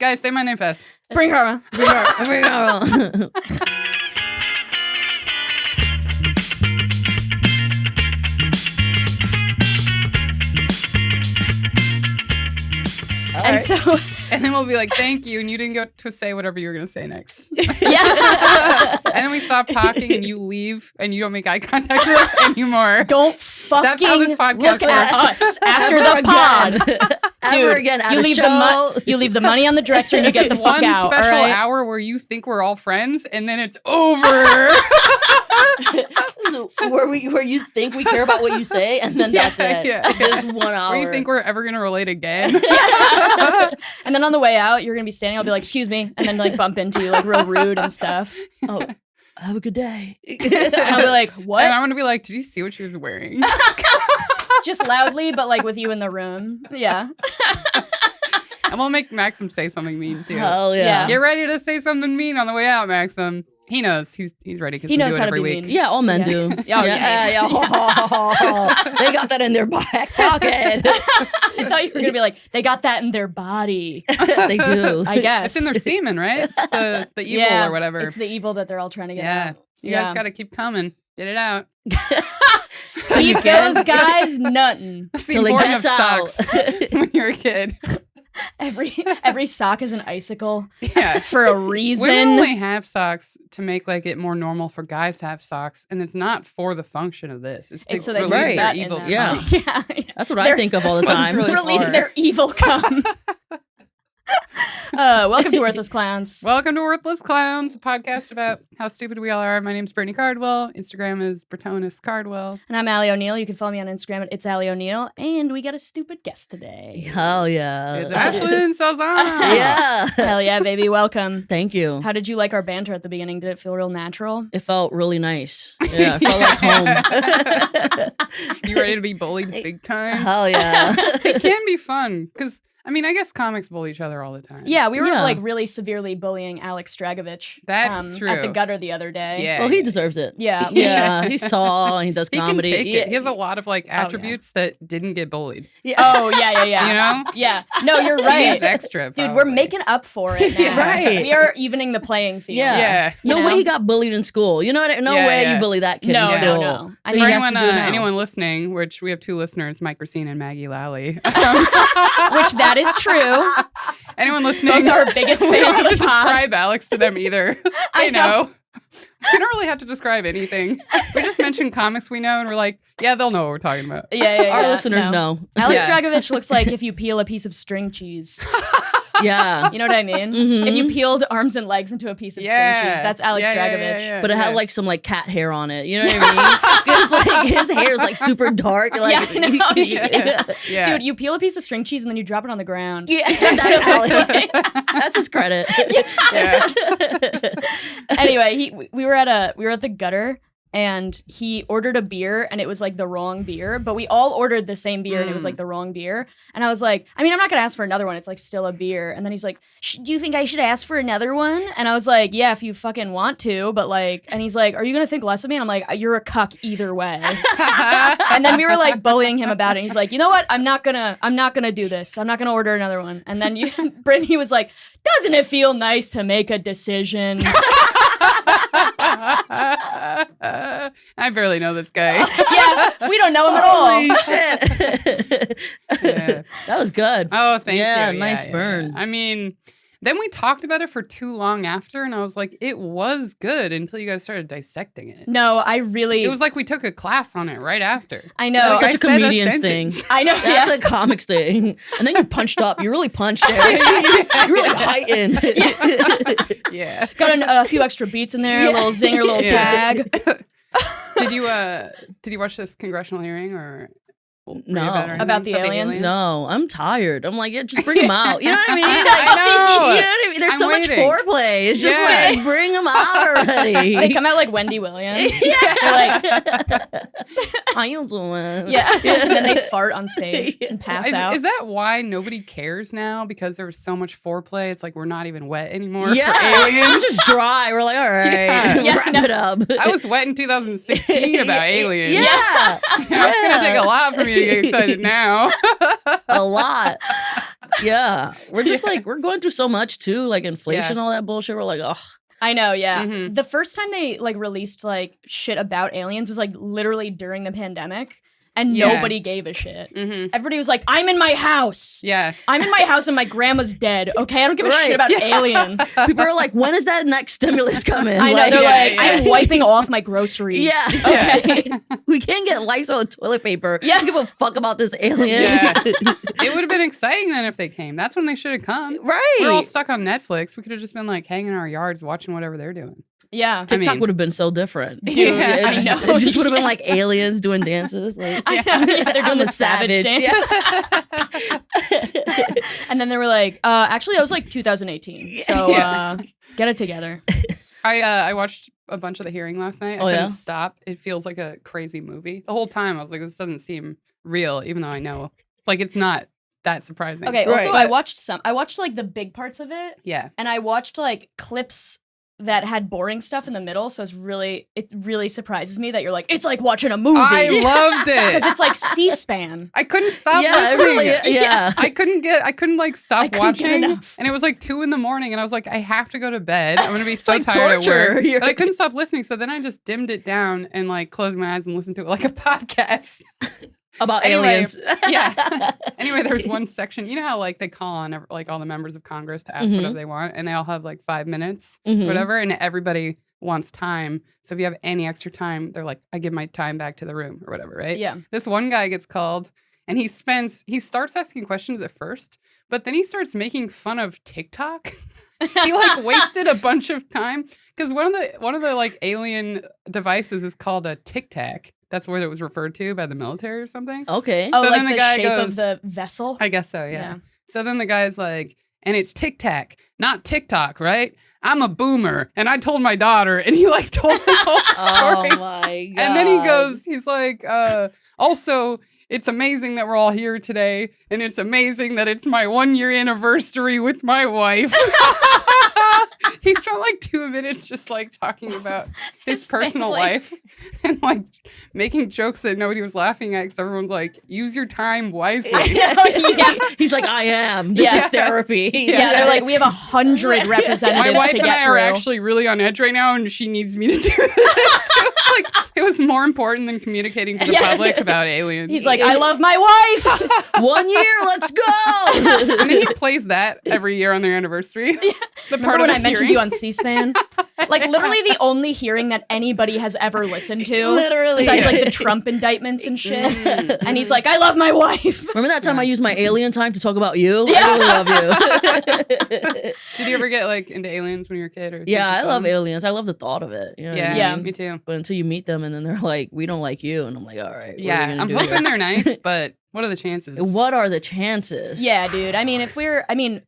Guys, say my name fast. Bring her. Bring her. And so, and then we'll be like, thank you. And you didn't get to say whatever you were going to say next. yeah. And then we stop talking and you leave and you don't make eye contact with us anymore. Don't fucking That's how this podcast look at works. us after the pod. Ever again, you leave the money on the dresser and you get the fuck one out. special all right? hour where you think we're all friends and then it's over. where you think we care about what you say, and then that's it. Yeah. Just 1 hour. Where you think we're ever going to relate again. And then on the way out, you're gonna be standing. I'll be like, "Excuse me," and then like bump into you, like real rude and stuff. Oh, have a good day. And I'll be like, "What?" And I'm going to be like, did you see what she was wearing? Just loudly, but like with you in the room. Yeah. And we'll make Maxim say something mean too. Hell Yeah. yeah. Get ready to say something mean on the way out, Maxim. He knows. He's ready because He we knows do it how to every be week. mean. Yeah, all men do. Yes. Oh, yeah. They got that in their back pocket. I thought you were gonna be like, they got that in their body. They do. I guess It's in their semen, right? It's the evil Yeah, or whatever. It's the evil that they're all trying to get Yeah. out. You guys got to keep coming. Get it out. Keep those guys nutting. It's the So they importance of get out. socks when you're a kid. Every sock is an icicle Yeah. for a reason. Women only have socks to make like it more normal for guys to have socks, and it's not for the function of this. It's to It's so they release release their that in evil. there. Yeah. cum. Yeah. That's what I think of all the Well, it's time. really Release far. their evil cum. Welcome to Worthless Clowns. Welcome to Worthless Clowns, a podcast about how stupid we all are. My name's Brittany Cardwell. Instagram is Bretonus Cardwell. And I'm Ali O'Neill. You can follow me on Instagram at It's Ali O'Neill. And we got a stupid guest today. Hell yeah. It's Ashlynn Salzano. Yeah. Hell yeah, baby. Welcome. Thank you. How did you like our banter at the beginning? Did it feel real natural? It felt really nice. Yeah, it felt like home. You ready to be bullied big time? Hell yeah. It can be fun because, I mean, I guess comics bully each other all the time. Yeah, we were Yeah. like really severely bullying Alex Dragovich. That's true. At the gutter the other day. Yeah. Well, he deserves it. Yeah. Yeah, he's tall and he does He comedy. can take Yeah. it. He has a lot of like attributes that didn't get bullied. Yeah. Oh, yeah. You know? Yeah. No, you're He right. needs extra. Dude, we're probably. making up for it now. Yeah. Right. We are evening the playing field. Yeah. Yeah. No You know? way he got bullied in school. You know what? No Yeah, way yeah. you bully that kid No, in no, school. no. So I he For mean, has to anyone, do it now. anyone listening, which we have 2 listeners, Mike Racine and Maggie Lally. Which that is true. Anyone listening, Both our biggest we don't fans have of to the pod. describe Alex to them either. I They know. We don't really have to describe anything. We just mention comics we know, and we're like, yeah, they'll know what we're talking about. Yeah. Our listeners know. Alex Yeah. Dragovich looks like if you peel a piece of string cheese. Yeah. You know what I mean? Mhm. If you peeled arms and legs into a piece of string cheese, that's Alex Dragovich. But it had like some like cat hair on it. You know what I mean? Because like his hair is like super dark. Like, Yeah, I know. Yeah. Dude, you peel a piece of string cheese and then you drop it on the ground. Yeah, That's that's Alex. Alex. That's his credit. Yeah. Anyway, we were at the gutter and he ordered a beer and it was like the wrong beer, but we all ordered the same beer and it was like the wrong beer. And I was like, I mean, I'm not gonna ask for another one. It's like still a beer. And then he's like, do you think I should ask for another one? And I was like, yeah, if you fucking want to, but like, and he's like, are you gonna think less of me? And I'm like, you're a cuck either way. And then we were like bullying him about it. And he's like, you know what? I'm not gonna do this. I'm not gonna order another one. And then Brittany was like, doesn't it feel nice to make a decision? I barely know this guy. Yeah, we don't know him at all. Holy shit. Yeah. That was good. Oh, thank Yeah, you. nice burn. I mean, then we talked about it for too long after, and I was like, it was good until you guys started dissecting it. No, I really. It was like we took a class on it right after. I know. That's I such a said a comedian's thing. sentence. I know. That's Yeah. a comics thing. And then you punched up. You really punched there. You really heightened. Yeah. Got a few extra beats in there, a little zinger, a little Yeah. tag. Did you watch this congressional hearing or were you No. or anything? About the aliens? No, I'm tired. I'm like, yeah, just bring them out. You know what I mean? I Like, know. You know what I mean? There's I'm so waiting. much foreplay. It's just Yeah. like, bring them out already. They come out like Wendy Williams. Yeah. They're like, How you doing? yeah. And then they fart on stage and pass out. Is that why nobody cares now? Because there was so much foreplay. It's like we're not even wet anymore Yeah, for aliens. we're just dry. We're like, all right, Yeah. wrap it up. I was wet in 2016 about aliens. Yeah, It's gonna take a lot for me to get excited now. a lot. Yeah. We're just like, we're going through so much too, like inflation, all that bullshit. We're like, oh. I know, yeah. The first time they like released like shit about aliens was like literally during the pandemic. And nobody gave a shit. Everybody was like, I'm in my house. Yeah. I'm in my house and my grandma's dead. Okay, I don't give a shit about aliens. People are like, when is that next stimulus coming? I know, like, they're like, I'm wiping off my groceries. Yeah. Okay. We can't get Lysol and toilet paper. Yeah. Don't give a fuck about this alien. Yeah. It would have been exciting then if they came. That's when they should have come. Right. We're all stuck on Netflix. We could have just been like hanging in our yards watching whatever they're doing. Yeah. TikTok would have been so different. Dude, it I just, know. it just would have been like aliens doing dances. Like, I know, yeah, they're doing I'm the a savage dance. And then they were like, actually, that was like 2018. So get it together. I watched a bunch of the hearing last night. I Oh, couldn't yeah? stop. It feels like a crazy movie. The whole time I was like, this doesn't seem real, even though I know like it's not that surprising. Okay, Right. also, I watched like the big parts of it. Yeah. And I watched like clips that had boring stuff in the middle, so it really surprises me that you're like, it's like watching a movie. I loved Because it. it's like C-SPAN. I couldn't stop yeah, it listening. really, yeah. I couldn't like stop couldn't get watching. enough. And it was like 2 a.m. and I was like, I have to go to bed. I'm gonna be so like tired at torture. work. You're But I like- couldn't stop listening. So then I just dimmed it down and like closed my eyes and listened to it like a podcast. About Anyway, aliens. yeah. Anyway, there's one section. You know how like they call on like all the members of Congress to ask Mhm. whatever they want, and they all have like 5 minutes, Mhm. whatever, and everybody wants time. So if you have any extra time, they're like, I give my time back to the room or whatever, right? Yeah. This one guy gets called, and he starts asking questions at first, but then he starts making fun of TikTok. He like wasted a bunch of time because one of the like alien devices is called a Tic Tac. That's what it was referred to by the military or something. Okay. Oh, So like then the the guy shape of goes- the vessel? I guess so, yeah. Yeah. So then the guy's like, and it's Tic Tac, not TikTok, right? I'm a boomer, and I told my daughter, and he like told his whole story. Oh my god. And then he goes, he's like, also, it's amazing that we're all here today, and it's amazing that it's my 1-year anniversary with my wife. He spent like 2 minutes just like talking about his personal family. life and like making jokes that nobody was laughing at because everyone's like, use your time wisely. Yeah. He's like, I am. This Yeah. is therapy. Yeah, they're like, we have 100 representatives My wife to and get I through. are actually really on edge right now, and she needs me to do this. It was more important than communicating to the Yeah. public about aliens. He's like, I love my wife. 1 year, let's go. and then he plays that every year on their anniversary. The Remember part when of I the mentioned hearing. you on C-SPAN? Like literally the only hearing that anybody has ever listened to. Literally. Besides like the Trump indictments and shit. Mm. And he's like, I love my wife. Remember that time I used my alien time to talk about you? Yeah. I really love you. Did you ever get like into aliens when you were a kid? Or Yeah, think I it's love fun? aliens. I love the thought of it. You know what I Yeah, mean? me too. But until you meet them and then they're like, we don't like you. And I'm like, all right. What are Yeah, we gonna I'm do hoping here? they're nice, but what are the chances? What are the chances? Yeah, dude. I mean,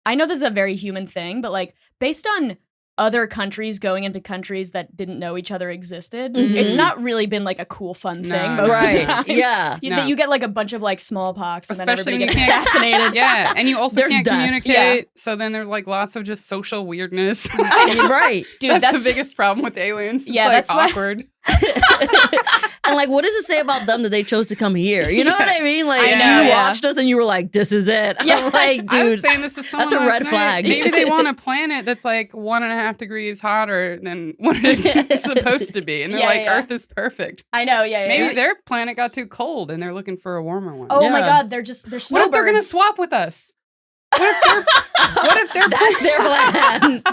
I know this is a very human thing, but like based on other countries going into countries that didn't know each other existed, Mhm. it's not really been like a cool, fun No. thing most Right. of the time. Yeah. You, you get like a bunch of like smallpox and Especially then when everybody you gets can't- assassinated. Yeah, and you also There's can't death. communicate, so then there's like lots of just social weirdness. Right. Dude, that's the biggest problem with aliens. It's Yeah, like that's why- awkward. And like, what does it say about them that they chose to come here? You know what I mean? Like, I know, you yeah. watched us and you were like, this is it. Yeah. I'm like, I was dude. saying this to someone that's a last red night. flag. Maybe they want a planet that's like 1.5 degrees hotter than what it's supposed to be, and they're Yeah, like, yeah. Earth is perfect. I know, yeah. Maybe their planet got too cold, and they're looking for a warmer one. Oh my Yeah. god, they're snowbirds. What if they're gonna swap with us? What if they're That's their plan.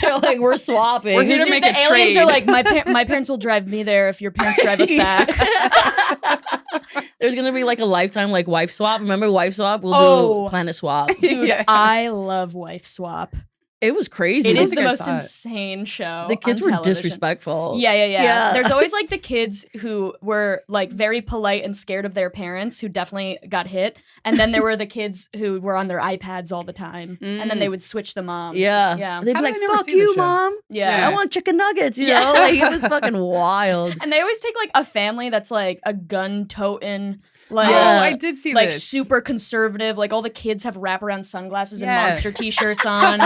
They're like, we're swapping. We're here to Dude, make the a aliens trade. are like, my parents will drive me there if your parents drive us back. There's gonna be like a lifetime like wife swap. Remember wife swap? We'll Oh. do planet swap. Dude, Yeah. I love Wife Swap. It was crazy. It don't is think the I most saw it. insane show. The kids on were television. disrespectful. Yeah. Yeah. There's always like the kids who were like very polite and scared of their parents who definitely got hit. And then there were the kids who were on their iPads all the time. And then they would switch the moms. Yeah. Yeah. They'd How be did like, I never fuck see this you, show? mom. Yeah. I want chicken nuggets, you Yeah. know? Like, it was fucking wild. And they always take like a family that's like a gun toting, like Oh, Yeah. I did see like this. super conservative. Like all the kids have wraparound sunglasses Yeah. and monster t-shirts on.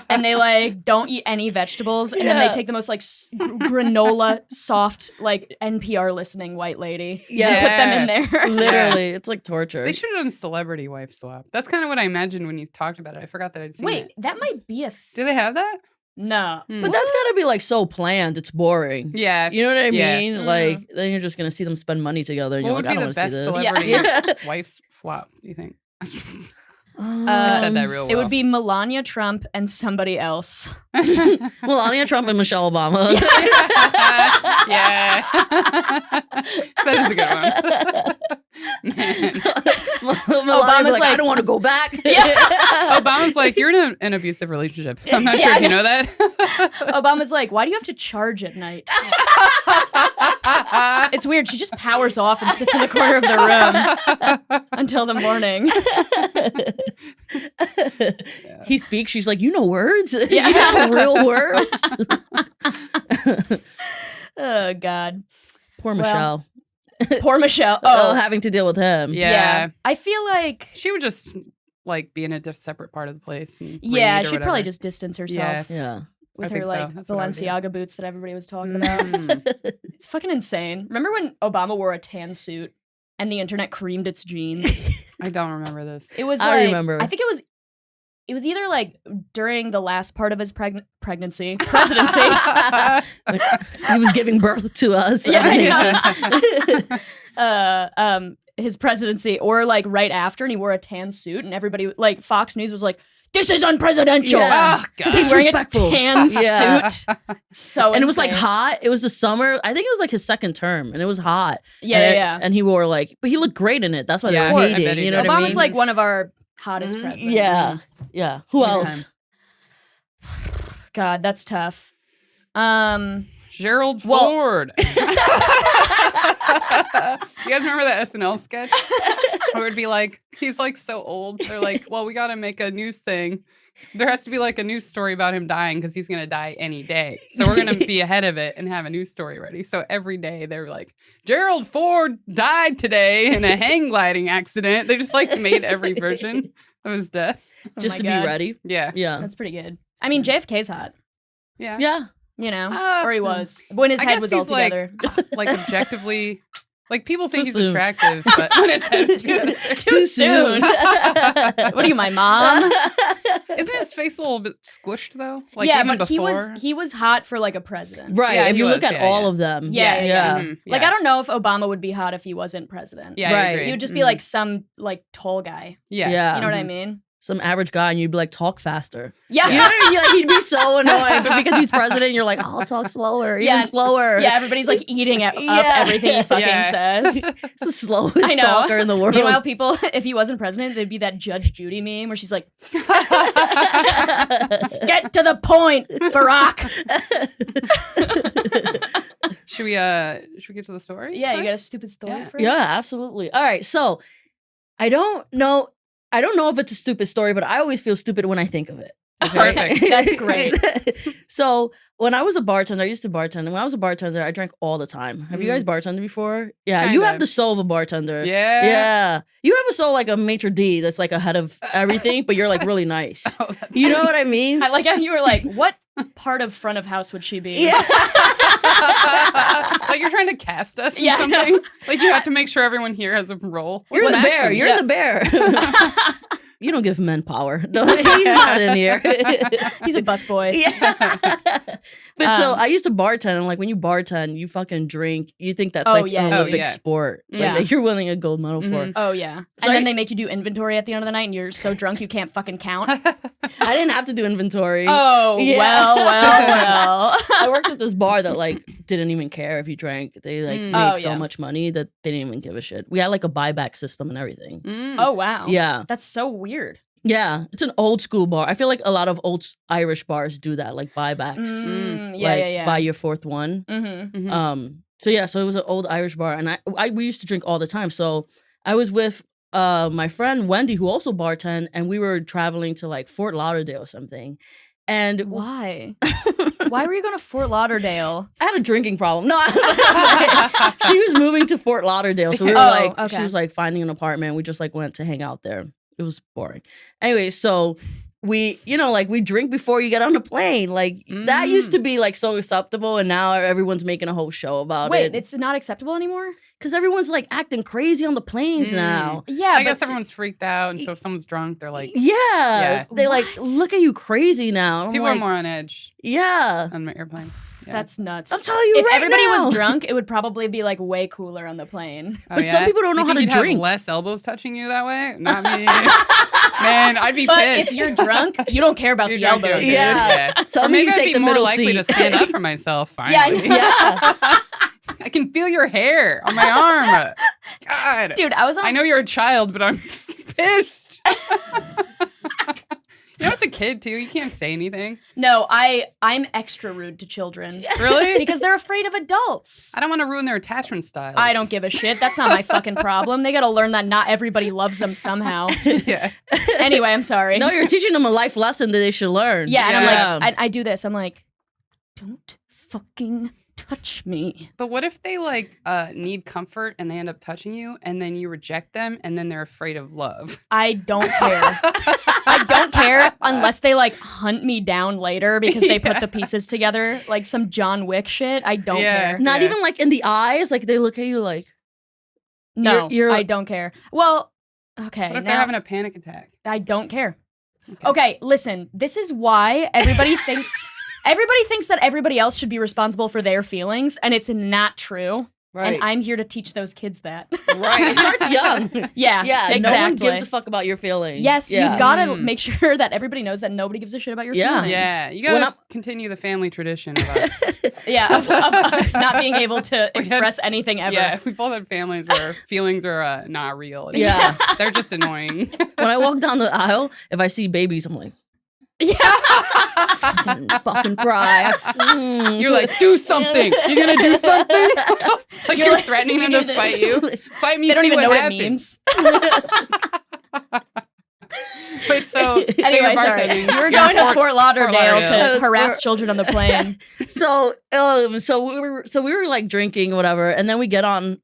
and they like don't eat any vegetables, and then they take the most like granola soft like NPR listening white lady. Yeah. Put them in there. Literally, it's like torture. They should have done celebrity wife swap. That's kind of what I imagined when you talked about it. I forgot that I'd seen it. Wait, that might be a Do they have that? no. But that's gotta be like so planned. It's boring. Yeah. You know what I Yeah. mean? Like then you're just gonna see them spend money together, and What you're would like, I be don't the want to see best this. celebrity wife swap, do you think? I said that real well. It would be Melania Trump and somebody else. Melania Trump and Michelle Obama. Yeah. That is a good one. Man. Melania's like, I don't want to go back. Obama's like, you're in an abusive relationship. I'm not sure if you know that. Obama's like, why do you have to charge at night? It's weird. She just powers off and sits in the corner of the room until the morning. He speaks. She's like, you know words? Yeah. You know real words? Oh, God. Poor Well, Michelle. Poor Michelle. Oh, Oh, having to deal with him. Yeah. I feel like, She would just like be in a separate part of the place. And yeah, read or she'd probably whatever. just distance herself Yeah. with I her think so. like That's what I would do. Balenciaga boots that everybody was talking about. Mm. It's fucking insane. Remember when Obama wore a tan suit and the internet creamed its jeans? I don't remember this. It was I like, remember. I think it was either like during the last part of his presidency. He was giving birth to us. Yeah, I I know. His presidency, or like right after, and he wore a tan suit, and everybody like Fox News was like, "This is unpresidential." Yeah. Oh, Because God. he's wearing a Disrespectful. tan Yeah. suit. So And it was like insane. hot. It was the summer. I think it was like his second term, and it was hot. Yeah, and, yeah. And he wore like, but he looked great in it. That's why Yeah, they I were bet hating. he You know did. what I mean? Obama's like one of our hottest Mhm. presidents. yeah, yeah. Who Every else? God, that's tough. Gerald Well- Ford. You guys remember that SNL sketch? Where it would be like, he's like so old. They're like, well, we got to make a news thing. There has to be like a news story about him dying because he's going to die any day. So we're going to be ahead of it and have a news story ready. So every day they're like, Gerald Ford died today in a hang gliding accident. They just like made every version of his death. Oh Just my to God. be ready. Yeah. Yeah. That's pretty good. I mean, JFK's hot, Yeah. Yeah. you know, Uh, or he was when his I head guess was all he's, like, together. Like objectively, like people think Too he's soon. attractive, but when his head is together. Too soon. What are you, my mom? Isn't his face a little bit squished though? Like yeah, even but before? he was hot for like a president. Right. Yeah, if he you look was, at yeah, all yeah. of them. Yeah, yeah. Mhm, Like yeah. I don't know if Obama would be hot if he wasn't president. Yeah, I Right. agree. He would just be Mhm. like some like tall guy. yeah. Yeah. You know what I Mhm. mean? Some average guy, and you'd be like, talk faster. Yeah. You know what I mean? Like, he'd be so annoying, but because he's president, you're like, oh, talk slower, Yeah. even slower. Yeah, everybody's like eating up Yeah. everything he fucking Yeah. says. It's the slowest I know. talker in the world. Meanwhile, people, if he wasn't president, there'd be that Judge Judy meme where she's like, "Get to the point, Barack." Should we get to the story? Yeah, you got a stupid story Yeah. for us? Yeah, absolutely. All right, so I don't know if it's a stupid story, but I always feel stupid when I think of it. Perfect. That's great. So when I was a bartender, I used to bartend, and when I was a bartender, I drank all the time. Have you guys bartended before? Yeah, Kind you of. have the soul of a bartender. Yeah. Yeah. You have a soul like a maitre d' that's like ahead of everything, but you're like really nice. Oh, that's You know what I mean? I like how you were like, what part of front of house would she be? Yeah. like you're trying to cast us Yeah, I in know. something. Like you have to make sure everyone here has a role. You're What's the an bear. accent? You're Yeah. the bear. You don't give men power. No, he's not in here. He's a busboy. Yeah. But so Um, I used to bartend, and like when you bartend, you fucking drink. You think that's Oh, like yeah. an Oh, Olympic yeah. sport. Like, Yeah. that you're winning a gold medal for. Mhm. Oh, yeah. So And then I- they make you do inventory at the end of the night and you're so drunk you can't fucking count. I didn't have to do inventory. Oh, Yeah. well. I worked at this bar that like didn't even care if you drank. They like Mm. made Oh, so yeah. much money that they didn't even give a shit. We had like a buyback system and everything. Mm. Oh, wow. Yeah. That's so weird. Yeah. It's an old school bar. I feel like a lot of old Irish bars do that, like buybacks. Yeah, like, yeah, yeah. buy your fourth one. Mm-hmm. Mhm. So it was an old Irish bar, and we used to drink all the time. So I was with my friend Wendy, who also bartended, and we were traveling to like Fort Lauderdale or something. And Why? Why were you going to Fort Lauderdale? I had a drinking problem. No, she was moving to Fort Lauderdale, so we were Oh, like, okay. she was like finding an apartment. We just like went to hang out there. It was boring. Anyway, so we, like we drink before you get on the plane. Like that used to be like so acceptable, and now everyone's making a whole show about it. Wait, it's not acceptable anymore? Because everyone's like acting crazy on the planes now. Yeah, I guess everyone's freaked out, and so if someone's drunk, they're like, Yeah. They like look at you crazy now. I'm people like, are more on edge yeah. on airplanes. Yeah. That's nuts. I'm telling you if right everybody now. was drunk, it would probably be like way cooler on the plane. Oh, But some people don't know You how to think you'd drink. Have less elbows touching you that way? Not me. Man, I'd be But pissed. if you're drunk, you don't care about You the don't elbows, care, dude. Yeah. Tell Or me maybe you I'd take be the more middle likely seat. to stand up for myself. Yeah, Finally. Yeah. I can feel your hair on my arm. God, Dude, I was on I know you're a child, but I'm pissed. You know, it's a kid too. You can't say anything. No, I'm extra rude to children. Really? Because they're afraid of adults. I don't want to ruin their attachment styles. I don't give a shit. That's not my fucking problem. They gotta learn that not everybody loves them somehow. Yeah. Anyway, I'm sorry. No, you're teaching them a life lesson that they should learn. Yeah, and Yeah. I'm like, I do this. I'm like, don't fucking touch me. But what if they like need comfort and they end up touching you, and then you reject them, and then they're afraid of love? I don't care. I don't care unless they like hunt me down later because they put the pieces together, like some John Wick shit. I don't Yeah. care. Not Yeah. even like in the eyes. Like they look at you like, No, You're- I don't care. Well, okay, What if they're now having a panic attack? I don't care. Okay. Okay, listen. This is why everybody thinks that everybody else should be responsible for their feelings, and it's not true. right. And I'm here to teach those kids that. right. It starts young. Yeah, Yeah. exactly. No one gives a fuck about your feelings. Yes, Yeah. you gotta Mm. make sure that everybody knows that nobody gives a shit about your Yeah. feelings. Yeah, you When gotta continue the family tradition of us. Yeah, of us not being able to express anything ever. Yeah, we both had families where feelings are not real. Yeah. They're just annoying. When I walk down the aisle, if I see babies, I'm like, fucking cry. You're like, do something. You're gonna do something. Like you're like, threatening "We them do to fight this." you. Fight me. They don't see even know what what it happens. means. But so Anyway, you're sorry. bartending. You were You're going in to Fort Lauderdale Lauderdale. That to was harass Fort- children on the plane. So we were like drinking or whatever, and then we get on.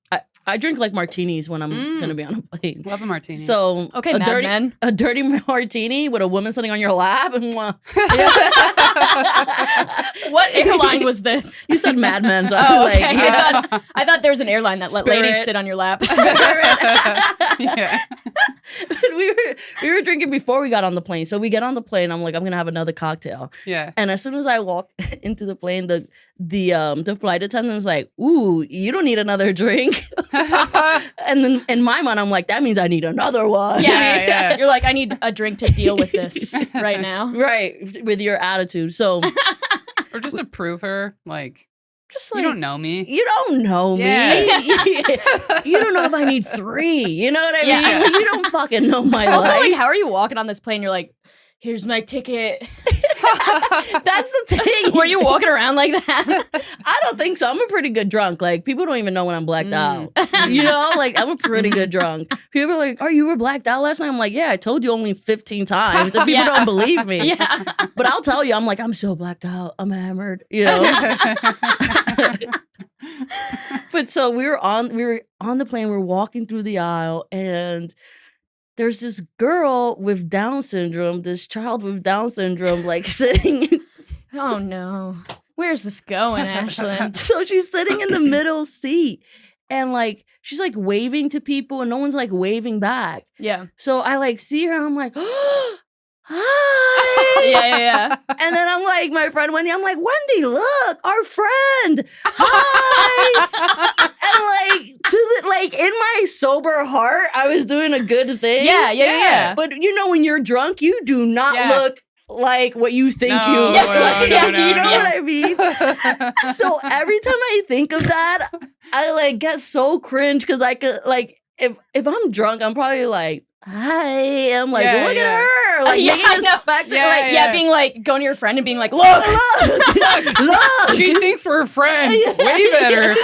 I drink like martinis when I'm gonna be on a plane. Love a martini. So Okay, a Mad dirty Men. a dirty martini with a woman sitting on your lap. Mwah. What airline was this? You said Mad Men, so I Oh, was okay. like, I thought there was an airline that let ladies Spirit. sit on your lap. Yeah. we were drinking before we got on the plane. So we get on the plane. I'm like, I'm gonna have another cocktail. Yeah. And as soon as I walk into the plane, the flight attendant's like, "Ooh, you don't need another drink." And then in my mind, I'm like, that means I need another one. Yes. Yeah. You're like, I need a drink to deal with this right now. Right, with your attitude. So Or just to prove her, like, just you like, don't know me. you don't know me. Yeah. You don't know if I need 3. You know what I mean? Yeah. Like, you don't fucking know my Also, life. like, how are you walking on this plane? You're like, here's my ticket. That's the thing. Were you walking around like that? I don't think so. I'm a pretty good drunk. Like, people don't even know when I'm blacked out. You know, like, I'm a pretty good drunk. People are like, "Oh, you were blacked out last night?" I'm like, "Yeah, I told you only 15 times." And people Yeah. don't believe me. Yeah. But I'll tell you, I'm like, I'm so blacked out. I'm hammered. You know. But so we were on the plane. We were walking through the aisle, and there's this girl with Down syndrome, this child with Down syndrome, like sitting. Oh no. Where's this going, Ashlynn? So she's sitting in the middle seat, and like she's like waving to people, and no one's like waving back. Yeah. So I like see her, and I'm like, oh, hi. Yeah. And then I'm like, my friend Wendy, I'm like, Wendy, look, our friend. Hi. And like like in my sober heart, I was doing a good thing. Yeah. But you know, when you're drunk, you do not Yeah. look like what you think No, you look no, like. no, You know no. what I mean? So every time I think of that, I like get so cringe because I could like if I'm drunk, I'm probably like, hi. I'm like, Yeah, look yeah. at her. Like Yeah, making I a know. spectacle. Yeah, Like, Yeah, being like, going to your friend and being like, look. look. She thinks we're friends. Way better.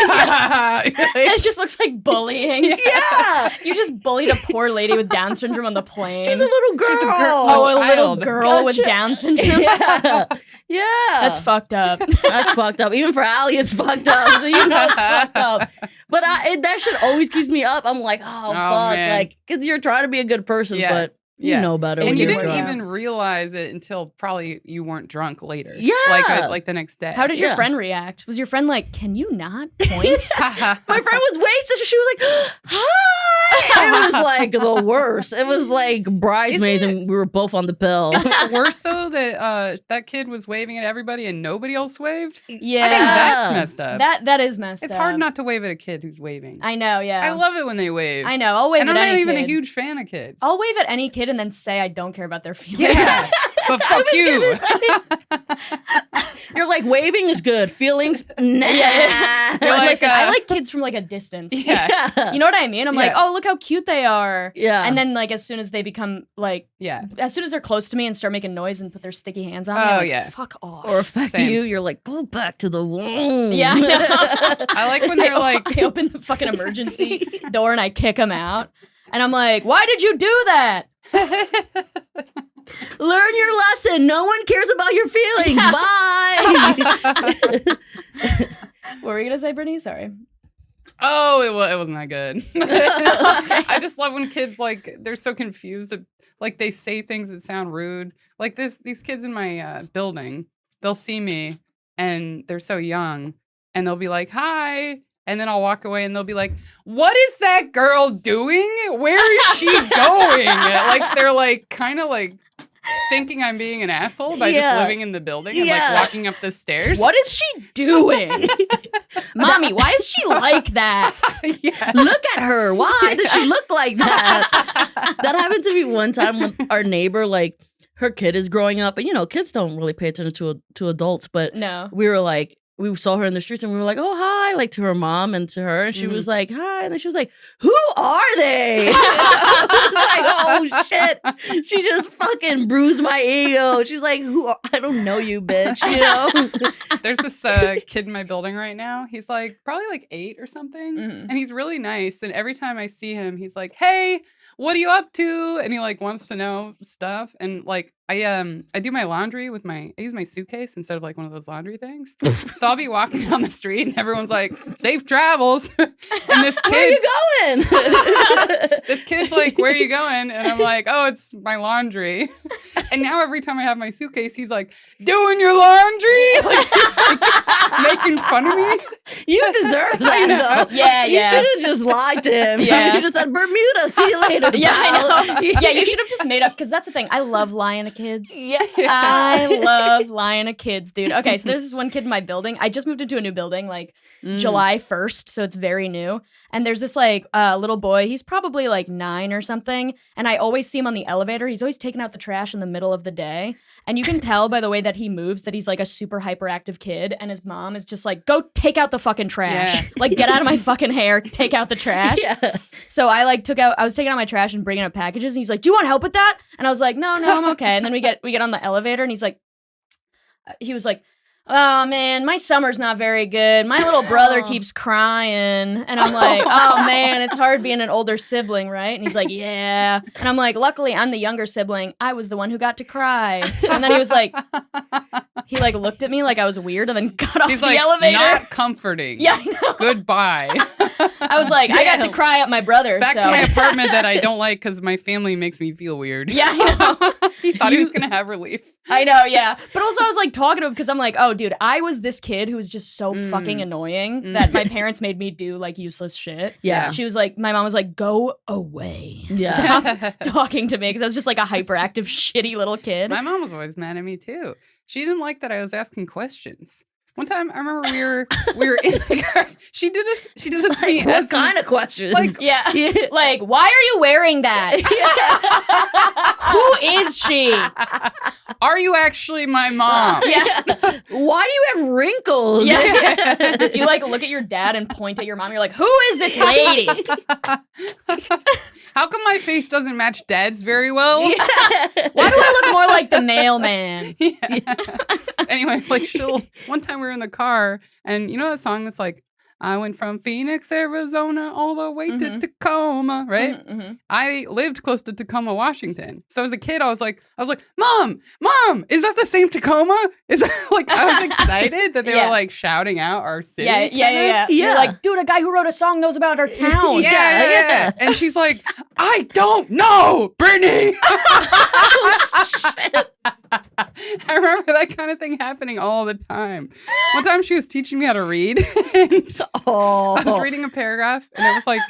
It just looks like bullying. Yeah. You just bullied a poor lady with Down syndrome on the plane. She's a little girl. She's a girl. Oh, a little child. girl with Down syndrome. Yeah. Yeah. That's fucked up. That's fucked up. Even for Ali, it's fucked up. So you know it's fucked up. But that shit always keeps me up. I'm like, oh fuck. man. Like, because you're trying to be a good person, Yeah. but You know better when And you you're didn't drunk. even realize it until probably you weren't drunk later. Yeah. Like the next day. How did your Yeah. friend react? Was your friend like, can you not point? My friend was wasted, so she was like, hi! It was like the worst. It was like bridesmaids and we were both on the pill. Worse though that that kid was waving at everybody and nobody else waved? Yeah. I think that's messed up. That is messed up. It's hard not to wave at a kid who's waving. I know, yeah. I love it when they wave. I know. I'll wave and at I'm any not even kid. a huge fan of kids. I'll wave at any kid and then say I don't care about their feelings. Yeah. But fuck you. You're like, waving is good. Feelings, nah. You're like, Listen, I like kids from like a distance. Yeah. You know what I mean? I'm like, Yeah. oh, look how cute they are. Yeah. And then like as soon as they become like, Yeah. as soon as they're close to me and start making noise and put their sticky hands on me, I'm like, yeah. fuck off. Or affect Same. you, you're like, go back to the womb. Yeah, I know. I like when they're like, I open the fucking emergency door and I kick them out. And I'm like, why did you do that? Learn your lesson. No one cares about your feelings. Bye. What were you gonna say, Brittany? Sorry. oh, it wasn't that good. I just love when kids like they're so confused. Like they say things that sound rude. Like these kids in my building, they'll see me and they're so young, and they'll be like, "Hi." And then I'll walk away and they'll be like, what is that girl doing? Where is she going? Like, they're like, kind of like thinking I'm being an asshole by just living in the building and like walking up the stairs. What is she doing? Mommy, why is she like that? Yeah. Look at her. Why does she look like that? That happened to me one time with our neighbor. Like, her kid is growing up. And, you know, kids don't really pay attention to adults. But No. we were like, we saw her in the streets and we were like, oh, hi, like to her mom and to her. And she was like, hi. And then she was like, who are they? I was like, oh, shit. She just fucking bruised my ego. She's like, I don't know you, bitch. You know? There's this kid in my building right now. He's like probably like 8 or something. Mhm. And he's really nice. And every time I see him, he's like, hey, what are you up to? And he like wants to know stuff. And like I do my laundry with I use my suitcase instead of like one of those laundry things. So I'll be walking down the street and everyone's like, safe travels. And this kid, Where are you going? this kid's like, where are you going? And I'm like, oh, it's my laundry. And now every time I have my suitcase, he's like, doing your laundry? Like, he's like making fun of me. You deserve I know. that, though. Yeah, You yeah. should have just lied to him. Yeah. You just said, Bermuda, see you later. Yeah, pal." I know. Yeah, you should have just made up, because that's the thing. I love lying to kids. Yeah. I love lying to kids, dude. Okay, so there's this one kid in my building. I just moved into a new building like July 1st, so it's very new. And there's this like little boy. He's probably like 9 or something. And I always see him on the elevator. He's always taking out the trash in the middle of the day. And you can tell by the way that he moves that he's like a super hyperactive kid. And his mom is just like, go take out the fucking trash. Yeah. Like, get out of my fucking hair. Take out the trash. Yeah. So I like I was taking out my trash and bringing up packages, and he's like, "Do you want help with that?" And I was like, "No, I'm okay." And then we get on the elevator, and he was like, "Oh man, my summer's not very good. My little brother keeps crying," and I'm like, "Oh man, it's hard being an older sibling, right?" And he's like, "Yeah," and I'm like, "Luckily, I'm the younger sibling. I was the one who got to cry." And then he was like, he like looked at me like I was weird, and then got off He's the like, elevator. not comforting. Yeah, I know. Goodbye. I was like, I got to Damn. cry at my brother. Back so. to my apartment that I don't like because my family makes me feel weird. Yeah, I know. He thought he was going to have relief. I know, yeah. But also I was like talking to him because I'm like, oh, dude, I was this kid who was just so fucking annoying that my parents made me do like useless shit. Yeah. She was like, my mom was like, go away. Yeah. Stop talking to me because I was just like a hyperactive, shitty little kid. My mom was always mad at me too. She didn't like that I was asking questions. One time, I remember we were in the car. She did this to me. What kind of questions? Like- Yeah. Like, why are you wearing that? Who is she? Are you actually my mom? Yeah. Why do you have wrinkles? Yeah. You like look at your dad and point at your mom. You're like, who is this lady? How come my face doesn't match Dad's very well? Why do I look more like the mailman? Yeah. Anyway, like one time we were in the car and you know that song that's like, I went from Phoenix, Arizona, all the way to Mhm. Tacoma, right? Mm-hmm. I lived close to Tacoma, Washington. So as a kid, I was like, Mom, is that the same Tacoma? Is that like, I was excited that they Yeah. were like shouting out our city. Yeah. Yeah. You're like, dude, a guy who wrote a song knows about our town. Yeah. And she's like, I don't know, Brittany. I remember that kind of thing happening all the time. One time she was teaching me how to read. And I was reading a paragraph and it was like,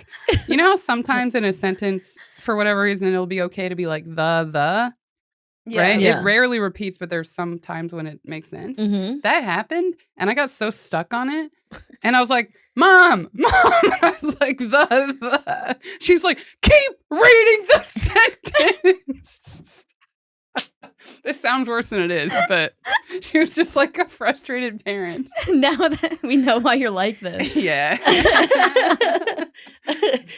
you know how sometimes in a sentence, for whatever reason, it'll be okay to be like the, right? Yeah. It rarely repeats, but there's some times when it makes sense. Mm-hmm. That happened and I got so stuck on it. And I was like, Mom. I was like, the. She's like, keep reading the sentence. This sounds worse than it is, but she was just like a frustrated parent. Now that we know why you're like this. Yeah.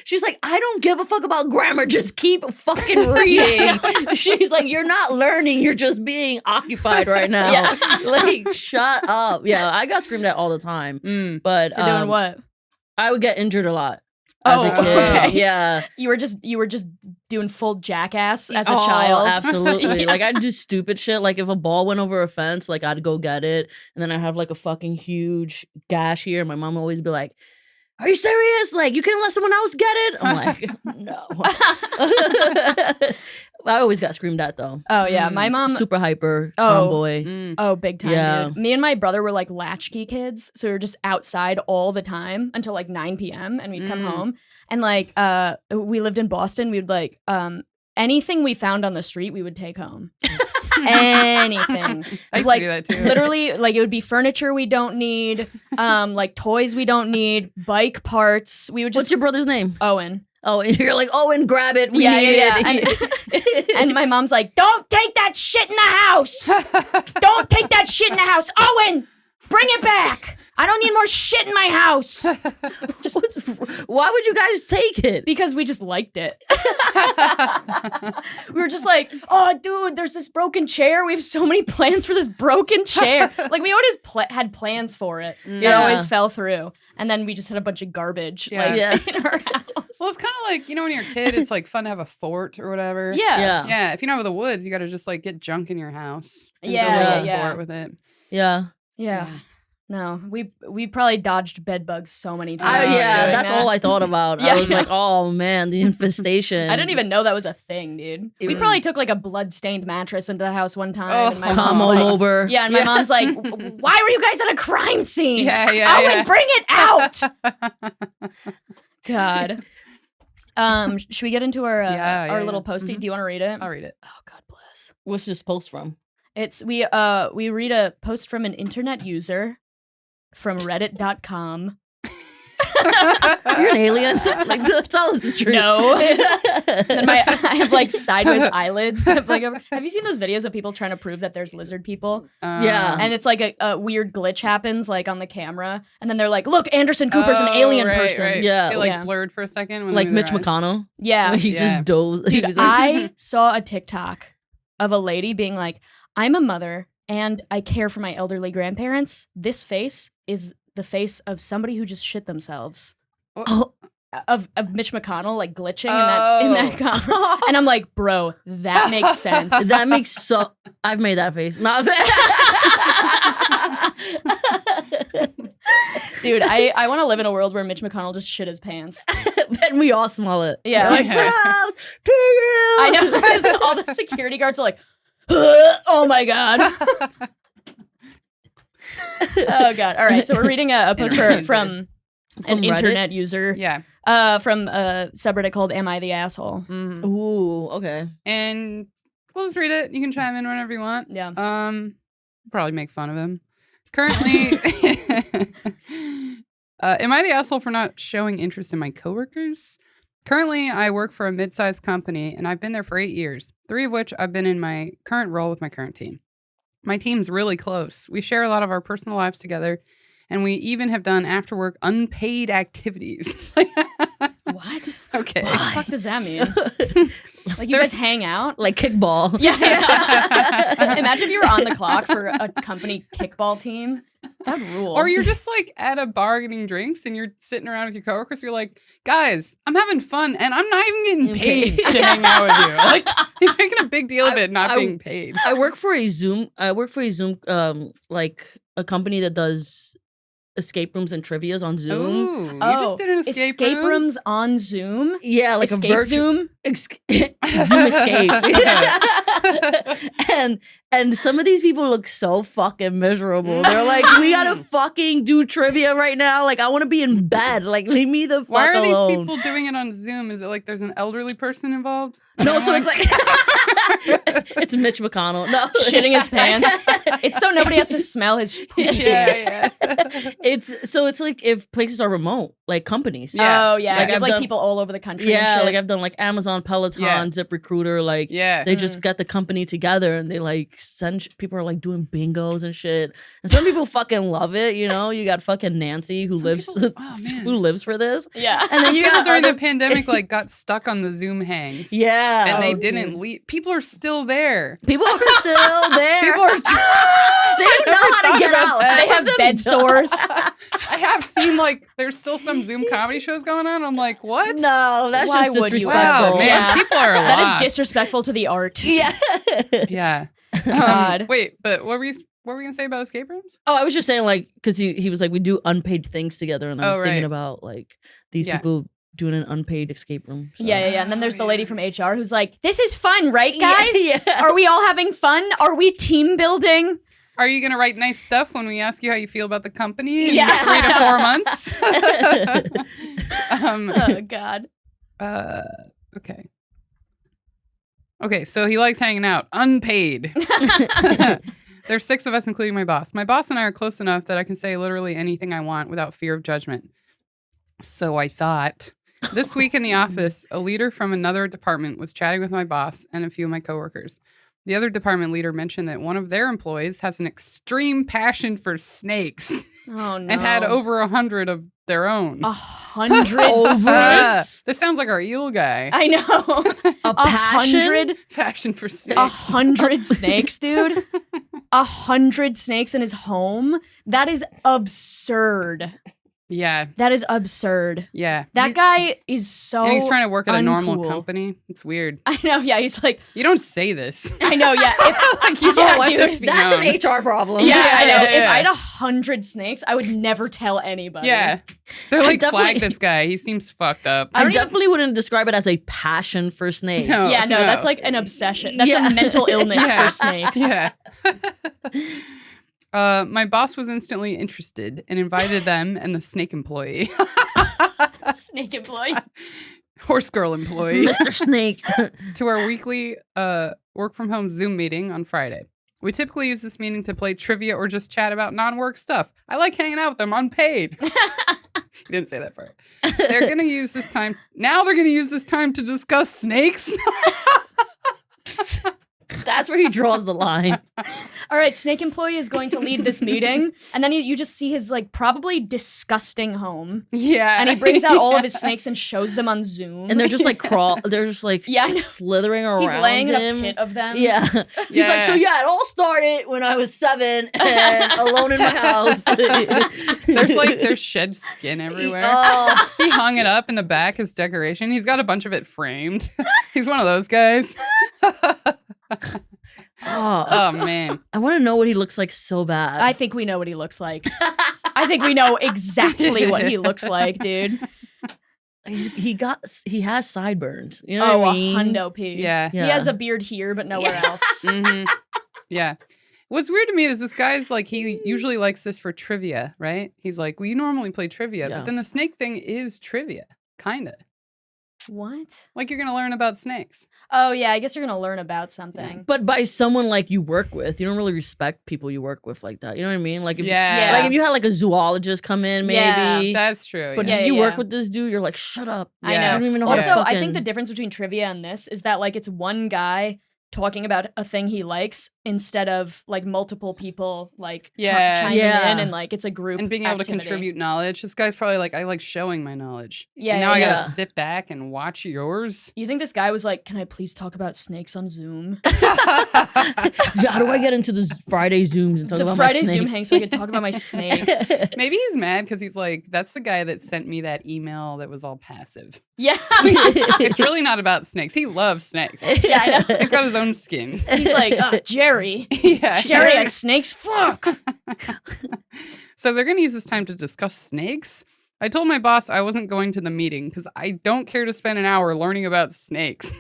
She's like, I don't give a fuck about grammar. Just keep fucking reading. She's like, you're not learning. You're just being occupied right now. Yeah. Like, shut up. Yeah, I got screamed at all the time. But For doing what? I would get injured a lot. As a kid. okay. Yeah. You were just doing full jackass as a Oh, child. absolutely. Yeah. Like, I'd do stupid shit. Like, if a ball went over a fence, like, I'd go get it. And then I have, like, a fucking huge gash here. My mom would always be like, are you serious? Like, you can't let someone else get it? I'm like, no. I always got screamed at, though. Oh yeah, my mom. Super hyper, Oh. tomboy. Oh, big time, Yeah. dude. Me and my brother were like latchkey kids, so we were just outside all the time until like 9 p.m. and we'd come home. And like, we lived in Boston. We'd like, anything we found on the street, we would take home. Anything. I used Like, to do that too. Literally, like it would be furniture we don't need, like toys we don't need, bike parts. We would just What's your brother's name? Owen. Oh, and you're like, Owen, grab it. We Yeah, need yeah, it. And my mom's like, don't take that shit in the house. Don't take that shit in the house. Owen, bring it back. I don't need more shit in my house. Why would you guys take it? Because we just liked it. We were just like, oh, dude, there's this broken chair. We have so many plans for this broken chair. Like, we always had plans for it. It Yeah. always fell through. And then we just had a bunch of garbage Yeah. like, Yeah. in our house. Well, it's kind of like, you know, when you're a kid, it's like fun to have a fort or whatever. Yeah. Yeah. If you know the woods, you got to just like get junk in your house. And Yeah, build a little yeah. fort with it. Yeah. Yeah. No, we probably dodged bed bugs so many times. Oh, Yeah, doing that's that. all I thought about. Yeah, I was yeah. like, oh man, the infestation. I didn't even know that was a thing, dude. We Mm. probably took like a blood-stained mattress into the house one time. Oh. And my come mom's all like, over. Yeah, and my mom's like, why were you guys at a crime scene? Yeah, Owen, bring it out. God. Should we get into our Yeah, little yeah. postie? Do you want to read it? I'll read it. Oh, God bless. What's this post from? It's we read a post from an internet user from reddit.com. You're an alien. Like, tell us the truth. No. And I have like sideways eyelids. That have, like, have you seen those videos of people trying to prove that there's lizard people? Yeah. And it's like a weird glitch happens like on the camera, and then they're like, "Look, Anderson Cooper's an alien person." Right. Yeah. It like Yeah. blurred for a second. When Like they Mitch moved their eyes. McConnell. Yeah, He Yeah. just dozed. He dude, was like, I saw a TikTok of a lady being like, "I'm a mother and I care for my elderly grandparents. This face is the face of somebody who just shit themselves." oh, Of Mitch McConnell like glitching in that comment. And I'm like, bro, that makes sense. that makes so. I've made that face. Not Dude, I want to live in a world where Mitch McConnell just shit his pants. and we all smell it. Yeah. Like, Yeah. gross, pee. I know, because all the security guards are like, oh my God. Oh God. All right. So we're reading a post Internet from From an Reddit? internet user Yeah. from a subreddit called Am I the Asshole? Mhm. Ooh, okay. And we'll just read it. You can chime in whenever you want. Yeah. Probably make fun of him. It's currently. Am I the asshole for not showing interest in my coworkers? Currently, I work for a mid-sized company, and I've been there for 8 years, 3 of which I've been in my current role with my current team. My team's really close. We share a lot of our personal lives together, and we even have done after-work unpaid activities. What? Okay. What the fuck does that mean? Like you There's- guys hang out? Like kickball. Yeah. Imagine if you were on the clock for a company kickball team. That'd rule. Or you're just like at a bar getting drinks and you're sitting around with your coworkers. You're like, guys, I'm having fun and I'm not even getting paid to hang out with you. Like, he's making a big deal of it not being paid. I work for a Zoom, like a company that does escape rooms and trivias on Zoom. Ooh, you just did an escape room? rooms on Zoom? Yeah, like Escape a virtual Zoom? Zoom escape. And some of these people look so fucking miserable. They're like, we gotta fucking do trivia right now. Like, I want to be in bed. Like, leave me the fuck Why are alone. these people doing it on Zoom? Is it like there's an elderly person involved? No, so it's like it's Mitch McConnell. No, Shitting his pants. It's so nobody has to smell his poopy pants. Yeah. It's like if places are remote, like companies. Oh, yeah. Like, Like, I've like done- people all over the country. Yeah, and shit. like I've done like Amazon, Peloton, Yeah. ZipRecruiter, like Yeah. they just get the company together and they like send people are like doing bingos and shit. And some people fucking love it, you know. You got fucking Nancy who lives people- oh, man. who lives for this. Yeah. And then you People got during other, the pandemic like got stuck on the Zoom hangs. yeah, And they Oh, didn't dude. leave. People are still there. People are still there. People are. They don't know how to thought get about out. that. They have bed sores. I have seen like there's still some Zoom comedy shows going on. I'm like, what? No, that's Why just would you? disrespectful. Wow, man, Yeah. people are That lost. is disrespectful to the art. Yeah. Yeah. God. Wait, but what were we gonna say about escape rooms? Oh, I was just saying, like, because he was like, we do unpaid things together, and I was Oh, thinking right. about like these Yeah. people doing an unpaid escape room. So. Yeah. And then there's the lady from HR who's like, this is fun, right, guys? Yeah. Are we all having fun? Are we team building? Are you gonna write nice stuff when we ask you how you feel about the company in Yeah. 3 to 4 months? Oh, God. Okay. Okay, so he likes hanging out, unpaid. There's 6 of us, including my boss. My boss and I are close enough that I can say literally anything I want without fear of judgment. So I thought, this week in the office, a leader from another department was chatting with my boss and a few of my coworkers. The other department leader mentioned that one of their employees has an extreme passion for snakes Oh, no. and had over 100 of their own. 100 snakes? This sounds like our eel guy. I know. A passion? 100? Passion for snakes. 100 snakes, dude. 100 snakes in his home? That is absurd. Yeah, That is absurd. yeah. That guy is so And he's trying to work at a normal uncool. company. It's weird. I know, yeah. He's like, You don't say this. I know, yeah. If, Like, you Yeah, don't let dude, this be That's known. an HR problem. yeah, I know. yeah, If yeah. I had 100 snakes, I would never tell anybody. Yeah. They're I like, definitely- flag this guy. He seems fucked up. I definitely wouldn't describe it as a passion for snakes. No. Yeah, no, that's like an obsession. That's Yeah. a mental illness Yeah. for snakes. Yeah. My boss was instantly interested and invited them and the snake employee, Snake employee. horse girl employee, Mr. Snake. to our weekly work from home Zoom meeting on Friday. We typically use this meeting to play trivia or just chat about non-work stuff. I like hanging out with them unpaid. He didn't say that part. They're going to use this time. Now they're going to use this time to discuss snakes. That's where he draws the line. All right, snake employee is going to lead this meeting, and then you just see his like probably disgusting home, Yeah. and he brings out all of his snakes and shows them on Zoom. And they're just like they're just like Yeah, I know. slithering around He's laying him. in a pit of them. Yeah. He's like, so yeah, it all started when I was 7 and alone in my house. There's shed skin everywhere. Oh. He hung it up in the back as decoration. He's got a bunch of it framed. He's one of those guys. Oh, Oh man. I want to know what he looks like so bad. I think we know what he looks like. I think we know exactly what he looks like, dude. He has sideburns. You know Oh, what I a mean? hundo P. Yeah. He has a beard here, but nowhere else. hmm Yeah. What's weird to me is this guy's like, he usually likes this for trivia, right? He's like, we normally play trivia, Yeah. but then the snake thing is trivia, kind of. What? Like you're going to learn about snakes. Oh, yeah, I guess you're going to learn about something. But by someone like you work with, you don't really respect people you work with like that. You know what I mean? Like if, Yeah. like if you had like a zoologist come in, maybe. Yeah, That's true. But yeah. Yeah, you yeah. work with this dude, you're like, shut up. I Yeah. know. I don't even know how to Also, I fucking- think the difference between trivia and this is that like it's one guy talking about a thing he likes instead of like multiple people like Yeah. chiming Yeah. in and like it's a group And being able to activity. contribute knowledge. This guy's probably like, I like showing my knowledge. Yeah, And now I yeah. gotta sit back and watch yours. You think this guy was like, can I please talk about snakes on Zoom? How do I get into the Friday Zooms and talk The about Friday my snakes? Zoom hang so I could talk about my snakes. Maybe he's mad because he's like, that's the guy that sent me that email that was all passive. Yeah. It's really not about snakes. He loves snakes. Yeah, I know. He's got his own skins. He's like, Jerry. Yeah. Jerry has snakes? Fuck. So they're going to use this time to discuss snakes. I told my boss I wasn't going to the meeting because I don't care to spend an hour learning about snakes.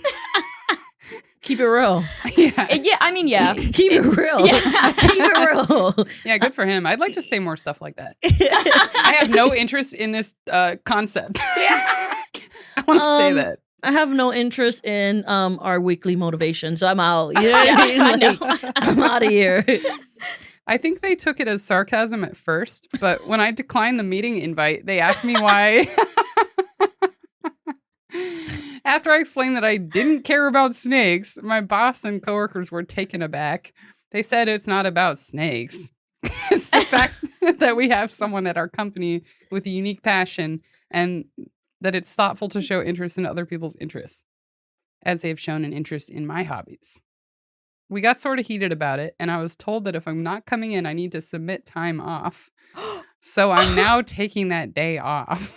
Keep it real. Yeah. Yeah, I mean, yeah. Keep it real. Yeah. Keep it real. Yeah, good for him. I'd like to say more stuff like that. I have no interest in this concept. I want to say that. I have no interest in our weekly motivation, so I'm out. You know what I mean? I know. Like, I'm out of here. I think they took it as sarcasm at first, but when I declined the meeting invite, they asked me why. After I explained that I didn't care about snakes, my boss and coworkers were taken aback. They said it's not about snakes. It's the fact that we have someone at our company with a unique passion and that it's thoughtful to show interest in other people's interests, as they have shown an interest in my hobbies. We got sort of heated about it, and I was told that if I'm not coming in, I need to submit time off. So I'm now taking that day off.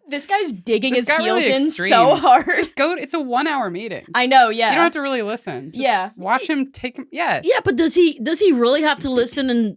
This guy's digging This his got heels really in extreme. so hard. Just go. It's a 1 hour meeting. I know, yeah. You don't have to really listen. Just Yeah. watch him take him. Yeah. Yeah, but does he really have to listen and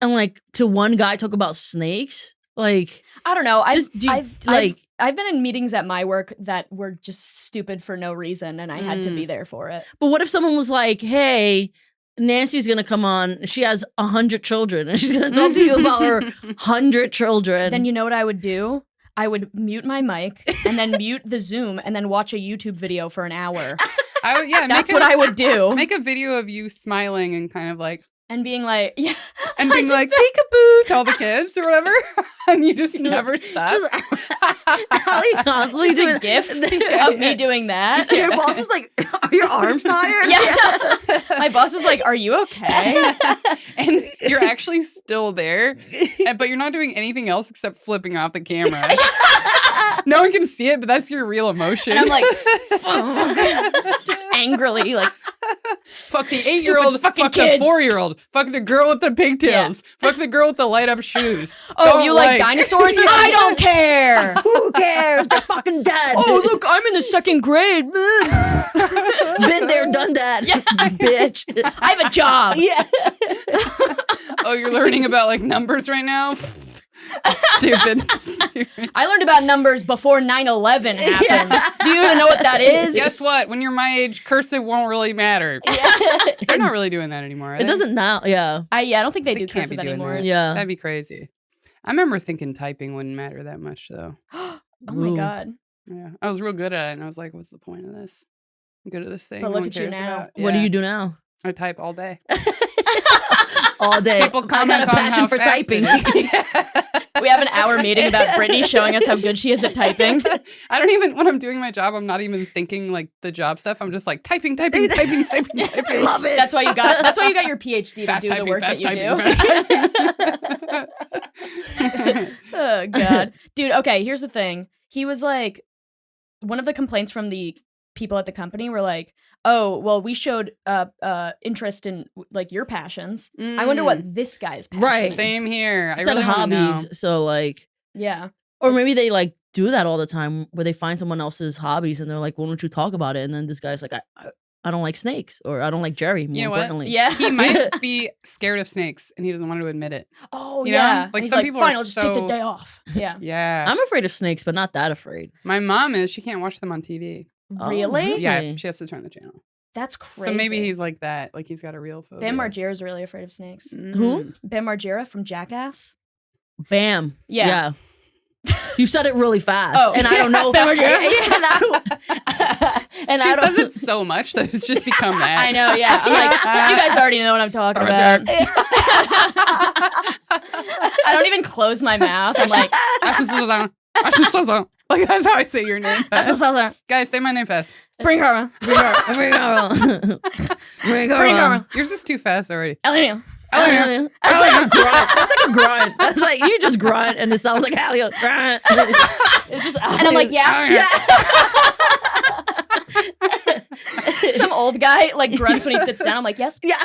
like to one guy talk about snakes? Like, I don't know. Just do you- I've been in meetings at my work that were just stupid for no reason, and I had to be there for it. but what if someone was like, "Hey, Nancy's gonna come on. She has 100 children, and she's gonna talk to you about her 100 children." Then you know what I would do? I would mute my mic and then mute the Zoom and then watch a YouTube video for an hour. I would, yeah. That's what I would do. Make a video of you smiling and kind of like, And being like, yeah. and being like, peekaboo to all the kids or whatever. And you just never stop. Just Ali constantly Just doing a gif Yeah, of me doing that. Your boss is like, "Are your arms tired?" Yeah. My boss is like, are you okay? And you're actually still there, but you're not doing anything else except flipping off the camera. No one can see it, but that's your real emotion. And I'm like, fuck. Just angrily, like, fuck the 8-year-old, fucking fuck kids. the 4-year-old, fuck the girl with the pigtails, fuck the girl with the light up shoes. oh, Don't you like dinosaurs? I don't care. Who cares? They're fucking dead. Oh, look, I'm in the second grade. Been there, done that. Yeah. Bitch. I have a job. Yeah. Oh, you're learning about like numbers right now? Stupid. I learned about numbers before 9/11 happened. Do you even know what that is? Guess what? When you're my age, cursive won't really matter. They're not really doing that anymore. Are It they? doesn't now. Yeah. I don't think they do can't be cursive doing anymore. that. Yeah. That'd be crazy. I remember thinking typing wouldn't matter that much, though. Oh my Ooh. God. Yeah, I was real good at it, and I was like, "What's the point of this? I'm good at this thing." But no look one at you cares now. about." What do Yeah. you do now? I type all day. All day. People I comment got a on passion how for fast typing. it is. Yeah. We have an hour meeting about Brittany showing us how good she is at typing. I don't even, when I'm doing my job, I'm not even thinking like the job stuff. I'm just like typing. I love it. That's why you got your PhD Fast to do typing, the work that fast you typing, do. fast typing. Oh God. Dude, okay, here's the thing. He was like, one of the complaints from the people at the company were like, oh, well, we showed interest in like your passions. I wonder what this guy's passion Right. is. Same here. I Set really wanna know. hobbies. So like, Yeah. or maybe they like do that all the time where they find someone else's hobbies and they're like, "Why don't you talk about it?" And then this guy's like, I don't like snakes, or I don't like Jerry. More You know what? importantly, Yeah. He might be scared of snakes and he doesn't want to admit it. Oh, You know? yeah. Like, And he's some people are fine, I'll just take the so- day off. Yeah. Yeah. I'm afraid of snakes, but not that afraid. My mom is. She can't watch them on TV. Oh, Really? really? Yeah, she has to turn the channel. That's crazy. So maybe he's like that. Like he's got a real phobia. Bam Margera's really afraid of snakes. Who? Bam Margera from Jackass. Bam. Yeah. You said it really fast, Oh. and I don't know. Bam Margera? Yeah, and I don't. And She I don't. says it so much that it's just become that. I know, yeah. I'm like, you guys already know what I'm talking I'm a about. jerk. I don't even close my mouth. I'm like, Ashlynn Salzano. Ashlynn Salzano. Like that's how I say your name fast. Ashlynn Salzano. Guys, say my name fast. Bring her. Bring her. Bring her. Yours is too fast already. Elena. That's like a grunt. That's like a grunt. That's like you just grunt and it sounds like Elliot. Grunt. It's just and I'm like, yeah. Some old guy like grunts when he sits down. I'm like, yes. Yeah.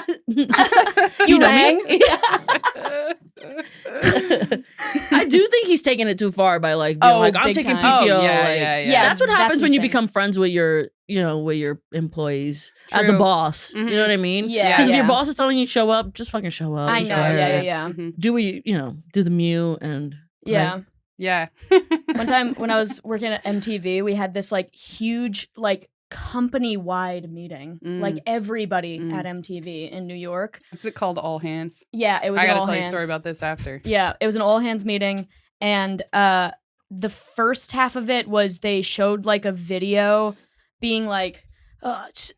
You rang. I do think he's taking it too far by like being like I'm big taking time. PTO. Oh, yeah, like, yeah. That's what happens when you insane. become friends with your, with your employees as a True. boss. Mm-hmm. You know what I mean? Yeah. Because if yeah. your boss is telling you to show up, just fucking show up. I It's know. whatever Yeah, it yeah, is. yeah. Mm-hmm. Do what do the Mew and Yeah. right? Yeah. One time when I was working at MTV, we had this like huge like company-wide meeting. Like everybody at MTV in New York. What's it called? All hands. Yeah, it was I an gotta all tell you a hands. story about this after. Yeah, it was an all hands meeting, and the first half of it was they showed like a video being like,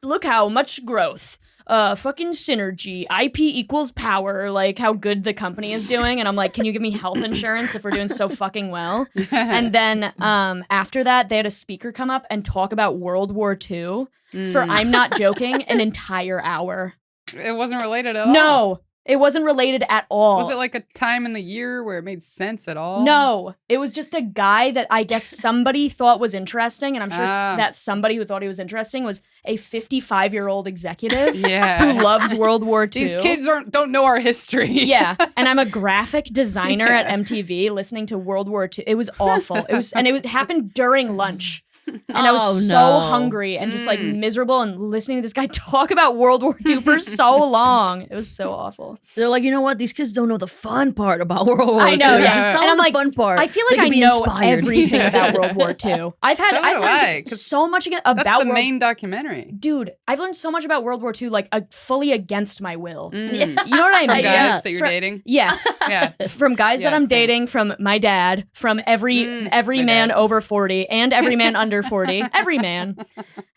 look how much growth. Fucking synergy, IP equals power, like how good the company is doing. And I'm like, can you give me health insurance if we're doing so fucking well? And then after that, they had a speaker come up and talk about World War II for, I'm not joking, an entire hour. It wasn't related at all. No, it wasn't related at all. Was it like a time in the year where it made sense at all? No, it was just a guy that I guess somebody thought was interesting, and I'm sure that somebody who thought he was interesting was a 55-year-old executive Yeah. who loves World War II. These kids don't know our history. Yeah, and I'm a graphic designer at MTV listening to World War II. It was awful. It happened during lunch. And I was so hungry and just like miserable and listening to this guy talk about World War II for so long. It was so awful. They're like, you know what? These kids don't know the fun part about World War II. I know, They yeah. just don't And I'm know like, the fun part. I feel They like I could be know inspired. everything about World War II. I've So do I, learned 'cause so much about That's the World main documentary. Dude, I've learned so much about World War II, like fully against my will. Mm. You know what I From mean? guys Yeah. that you're From- dating. Yes. Yeah. From guys that Yeah, I'm same. dating, from my dad, from every my man dad. over 40 and every man under 40. Every man.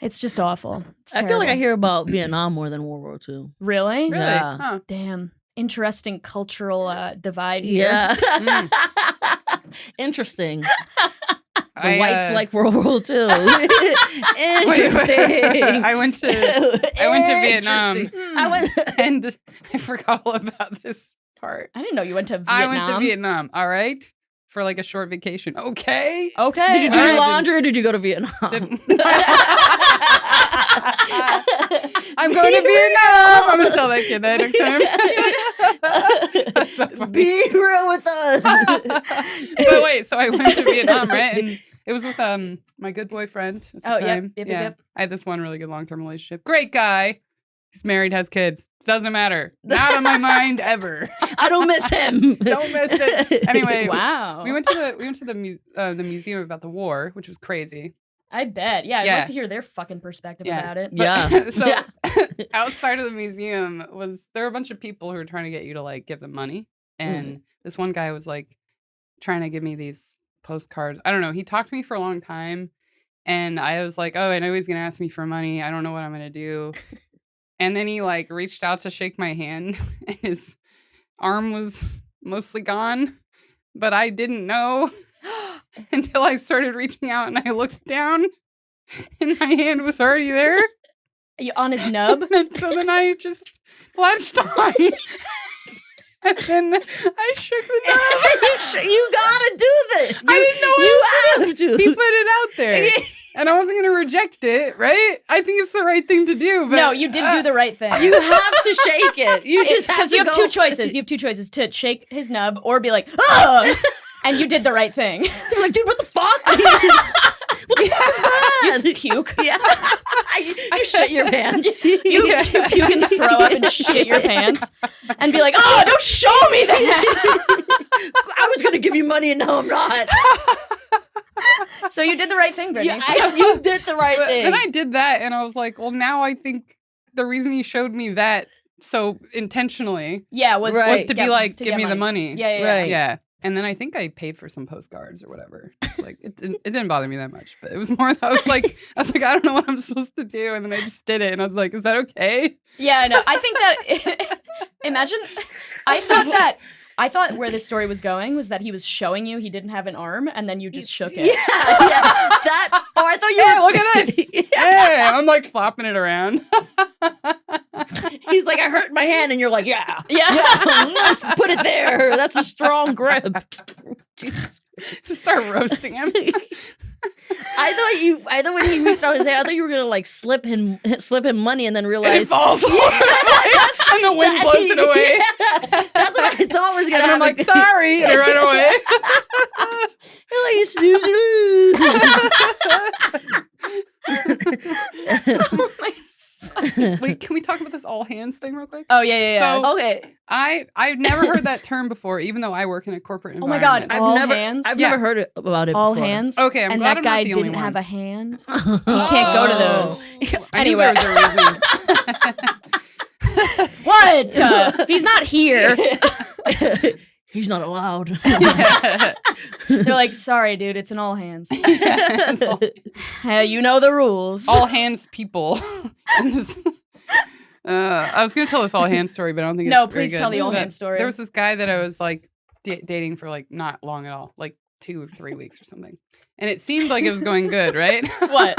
It's just awful. It's I feel like I terrible. hear about Vietnam more than World War II. Really? Really? Yeah. Huh. Damn. Interesting cultural divide here. Yeah. Interesting. The whites I like World War II. Interesting. I went to Vietnam. I went. And I forgot all about this part. I didn't know you went to Vietnam. I went to Vietnam, all right? For like a short vacation. Okay. Okay. Did you do I your did- laundry or did you go to Vietnam? I'm going to Vietnam. I'm gonna tell that kid that next time. That's so funny. Be real with us. But wait, so I went to Vietnam, right? And it was with my good boyfriend at the Oh, yep, time. yep. I had this one really good long-term relationship. Great guy. He's married, has kids. Doesn't matter. Not on my mind ever. I don't miss him. Don't miss it. Anyway, Wow. we went to the museum about the war, which was crazy. I bet. Yeah, I'd Yeah. like to hear their fucking perspective Yeah. about it. Yeah. So Yeah. outside of the museum there were a bunch of people who were trying to get you to like give them money, and this one guy was like trying to give me these postcards. I don't know. He talked to me for a long time, and I was like, oh, I know he's gonna ask me for money. I don't know what I'm gonna do. And then he like reached out to shake my hand, and his arm was mostly gone, but I didn't know until I started reaching out and I looked down and my hand was already there. Are you on his nub? And so then I just latched on. And then I shook the knob. You gotta do this. I didn't know You what have to. He put it out there. And I wasn't going to reject it, right? I think it's the right thing to do. But, No, you did do the right thing. You have to shake it. You just have Because to you have go. two choices. You have two choices: to shake his nub or be like, "Ugh!" And you did the right thing. So you're like, dude, what the fuck? What the fuck is that? You puke. Yeah. You shit your pants. You puke and throw up and shit your pants and be like, "Oh, don't show me that." I was gonna give you money and now I'm not. So you did the right thing, Brittany. You did the right But thing. then I did that and I was like, well, now I think the reason he showed me that so intentionally Yeah, was Right. was to be like, to give get me the money. Yeah. Right. Yeah. And then I think I paid for some postcards or whatever. It's like it didn't bother me that much, but it was more that I was like I don't know what I'm supposed to do, and then I just did it, and I was like, is that okay? Yeah, I know. I think that imagine I thought that I thought where this story was going was that he was showing you he didn't have an arm, and then you just shook it. Yeah. That. Or I thought you Yeah, were. look at this. Yeah, I'm like flopping it around. He's like, I hurt my hand, and you're like, yeah, Yeah. let's put it there. That's a strong grip. Jesus. Just start roasting him. I thought when he reached out his hand, I thought you were gonna like slip him money, and then And realize it falls over, and the wind blows it away. Yeah, that's what I thought was gonna And I'm happen. like, sorry, and it ran away. You're like, you snooze, you lose. Wait, can we talk about this all hands thing real quick? Oh yeah. So- Okay, I've never heard that term before, even though I work in a corporate Oh my environment. God, all I've hands? never heard about it. all before. hands. Okay, I'm and glad that I'm guy not the only didn't one. have a hand. He He can't go to those. I knew Anyway. there was a reason. What? He's not here. He's not allowed. They're like, sorry, dude, it's an all hands. It's You know the rules. all hands people. I was gonna tell this all hands story, but I don't think No, it's very please good. tell the all But hands story. There was this guy that I was like dating for like not long at all, like 2 or 3 weeks or something, and it seemed like it was going good, right? What?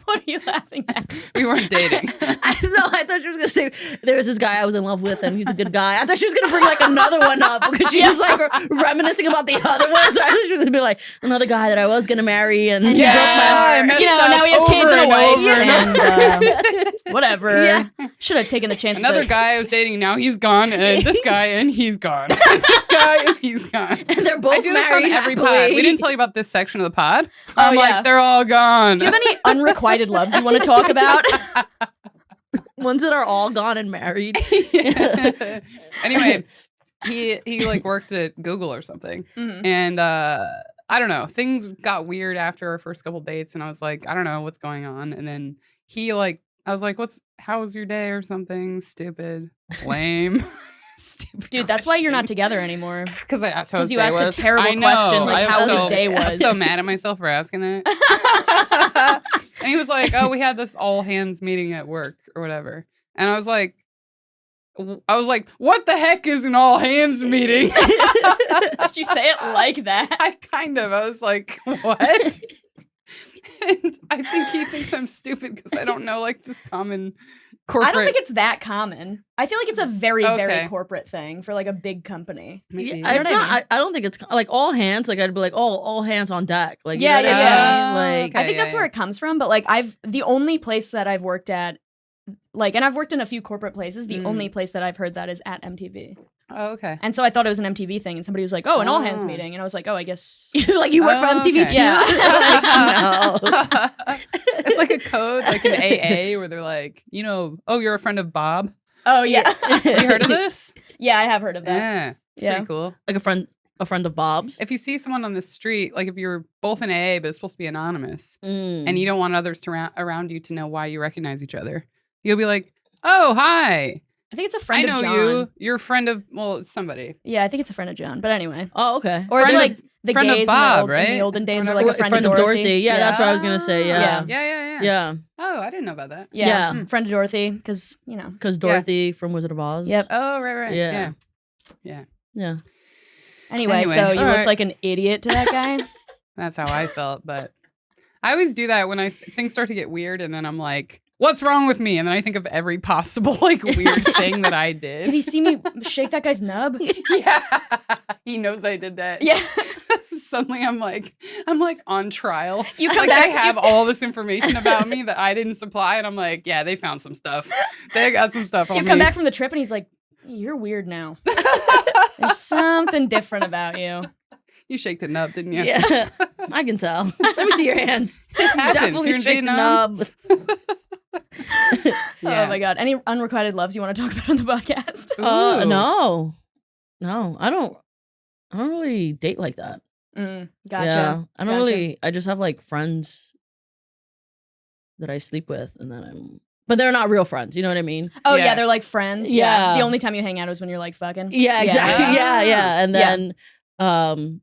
What are you laughing at? We weren't dating. I thought she was gonna say there was this guy I was in love with, and he's a good guy. I thought she was gonna bring like another one up because she was like reminiscing about the other one. So I thought she was gonna be like another guy that I was gonna marry, and he broke my I heart. messed You know, up now he has kids and a over wife, over. and whatever. Yeah. Should have taken the chance. Another guy I was dating, now he's gone, and this guy, and he's gone. And this guy, and he's gone. And they're both I do this on married every happily. pod. We didn't tell you about this section of the pod. Oh, I'm yeah. like, they're all gone. Do you have any unrequited loves you want to talk about? Ones that are all gone and married. Anyway, he like worked at Google or something, Mhm. and I don't know. Things got weird after our first couple dates, and I was like, I don't know what's going on. And then he like, I was like, how was your day or something? Stupid, lame. Stupid Dude, that's why you're not together anymore. because I asked how his Because you day asked a was. terrible I know, question, like I'm how so, his day I'm was. so mad at myself for asking that. And he was like, "Oh, we had this all hands meeting at work or whatever," and I was like, "What the heck is an all hands meeting?" Did you say it like that? I was like, "What?" And I think he thinks I'm stupid because I don't know like this common corporate. I don't think it's that common. I feel like it's a very, Okay. very corporate thing for like a big company. Maybe. Yeah, it's what I not. mean? I don't think it's like all hands. Like I'd be like, all hands on deck. Like you Yeah, know what yeah, I yeah. mean? Like I think yeah, that's where it comes from. But like the only place that I've worked at, like, and I've worked in a few corporate places. The only place that I've heard that is at MTV. Oh, okay. And so I thought it was an MTV thing, and somebody was like, "Oh, an all hands Oh. meeting," and I was like, "Oh, I guess." like you work for Oh, MTV okay. too. Yeah. Like, no. It's like a code, like an AA, where they're like, oh, you're a friend of Bob. Oh yeah, You heard of this? yeah, I have heard of that. Yeah, it's Yeah. pretty cool. Like a friend of Bob's. If you see someone on the street, like if you're both in AA, but it's supposed to be anonymous, Mm. and you don't want others to around you to know why you recognize each other, you'll be like, "Oh, hi, I think it's a friend I know of John. you. You're a friend of it's somebody." Yeah, I think it's a friend of John. But anyway, Oh, okay. or it's Friend like the friend of gays Bob, in, the right? in the olden days were Or like a whatever. friend, of Dorothy. Yeah, that's what I was gonna say. Yeah. Yeah. Oh, I didn't know about that. Yeah. Yeah. Friend of Dorothy, because Because Dorothy from Wizard of Oz. Yep. Oh, right. Yeah. Yeah. Yeah. Anyway, so Anyway, you all looked right. like an idiot to that guy. That's how I felt, but I always do that when things start to get weird, and then I'm like, "What's wrong with me?" And then I think of every possible like weird thing that I did. Did he see me shake that guy's nub? Yeah, he knows I did that. Yeah. Suddenly, I'm like on trial. You come like back. I have all this information about me that I didn't supply, and I'm like, yeah, they found some stuff. They got some stuff on You me. come back from the trip, and he's like, "You're weird now. There's something different about you." You shaked it up, didn't you? Yeah. I can tell. Let me see your hands. It happens. Definitely You're in shake the Vietnam. nub. Yeah. Oh my god. Any unrequited loves you want to talk about on the podcast? Ooh. No. I don't really date like that. Gotcha. Yeah. I don't Gotcha. really I just have like friends that I sleep with and then but they're not real friends, you know what I mean? Oh Yeah. yeah, they're like friends. Yeah. The only time you hang out is when you're like fucking. Yeah, exactly. Yeah. Yeah. And Yeah. then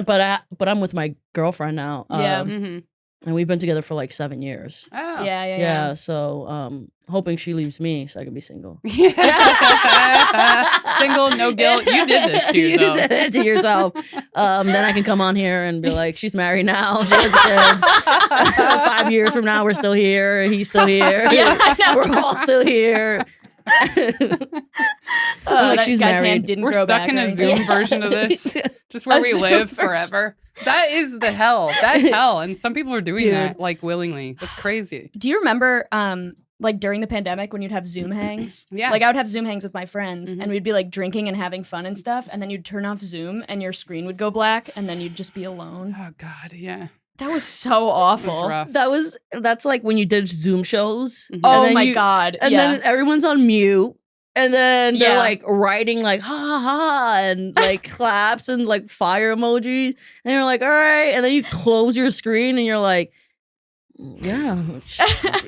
but I'm with my girlfriend now. Yeah. Mhm. And we've been together for like 7 years. Oh. Yeah. So hoping she leaves me so I can be single. Single, no guilt. You did this to yourself. You did it to yourself. Then I can come on here and be like, she's married now. She has kids. 5 years from now, we're still here. He's still here. Yeah, We're all still here. Like she's guy's hand married. didn't We're grow stuck back in or a anything. Zoom version of this, just where A we Zoom live version. forever. That is the hell. That's hell. And some people are doing Dude. that like willingly. That's crazy. Do you remember like during the pandemic when you'd have Zoom hangs? Yeah. Like I would have Zoom hangs with my friends Mhm. and we'd be like drinking and having fun and stuff, and then you'd turn off Zoom and your screen would go black and then you'd just be alone. Oh God, yeah. That was so That's awful. rough. That's like when you did Zoom shows. Mhm. Oh then my you- God. And yeah. then everyone's on mute. And then they're Yeah. like writing like ha ha ha and like claps and like fire emojis. And you're like, all right. And then you close your screen and you're like, yeah.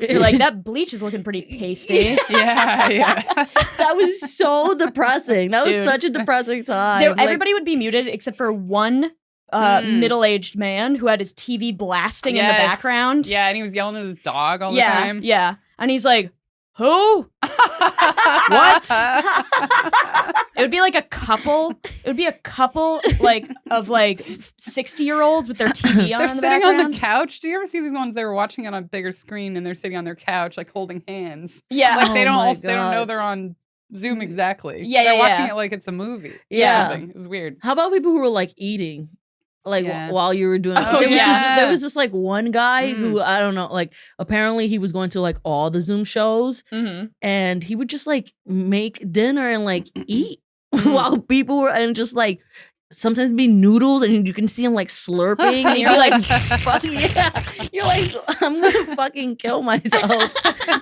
You're like, that bleach is looking pretty tasty. Yeah. That was so depressing. That was Dude. such a depressing time. There, Like, everybody would be muted except for one middle-aged man who had his TV blasting in the Yes. background. Yeah, and he was yelling at his dog all the yeah, time. yeah. And he's like, who? What? It would be like a couple. It would be a couple like of like 60-year-olds with their TV on. They're in the sitting on background. the couch. Do you ever see these ones? They were watching it on a bigger screen, and they're sitting on their couch, like holding hands. Yeah. Like they Oh don't. my They don't know God. they're on Zoom exactly. Yeah, they're yeah, watching yeah. it like it's a movie. Yeah. Or something. It was weird. How about people who were like eating? Like Yeah. while you were doing Oh, there was just like one guy Mm. who I don't know, like apparently he was going to like all the Zoom shows Mm-hmm. and he would just like make dinner and like eat Mm. while people were and just like sometimes it'd be noodles and you can see him like slurping and you're like fuck yeah. You're like I'm gonna fucking kill myself.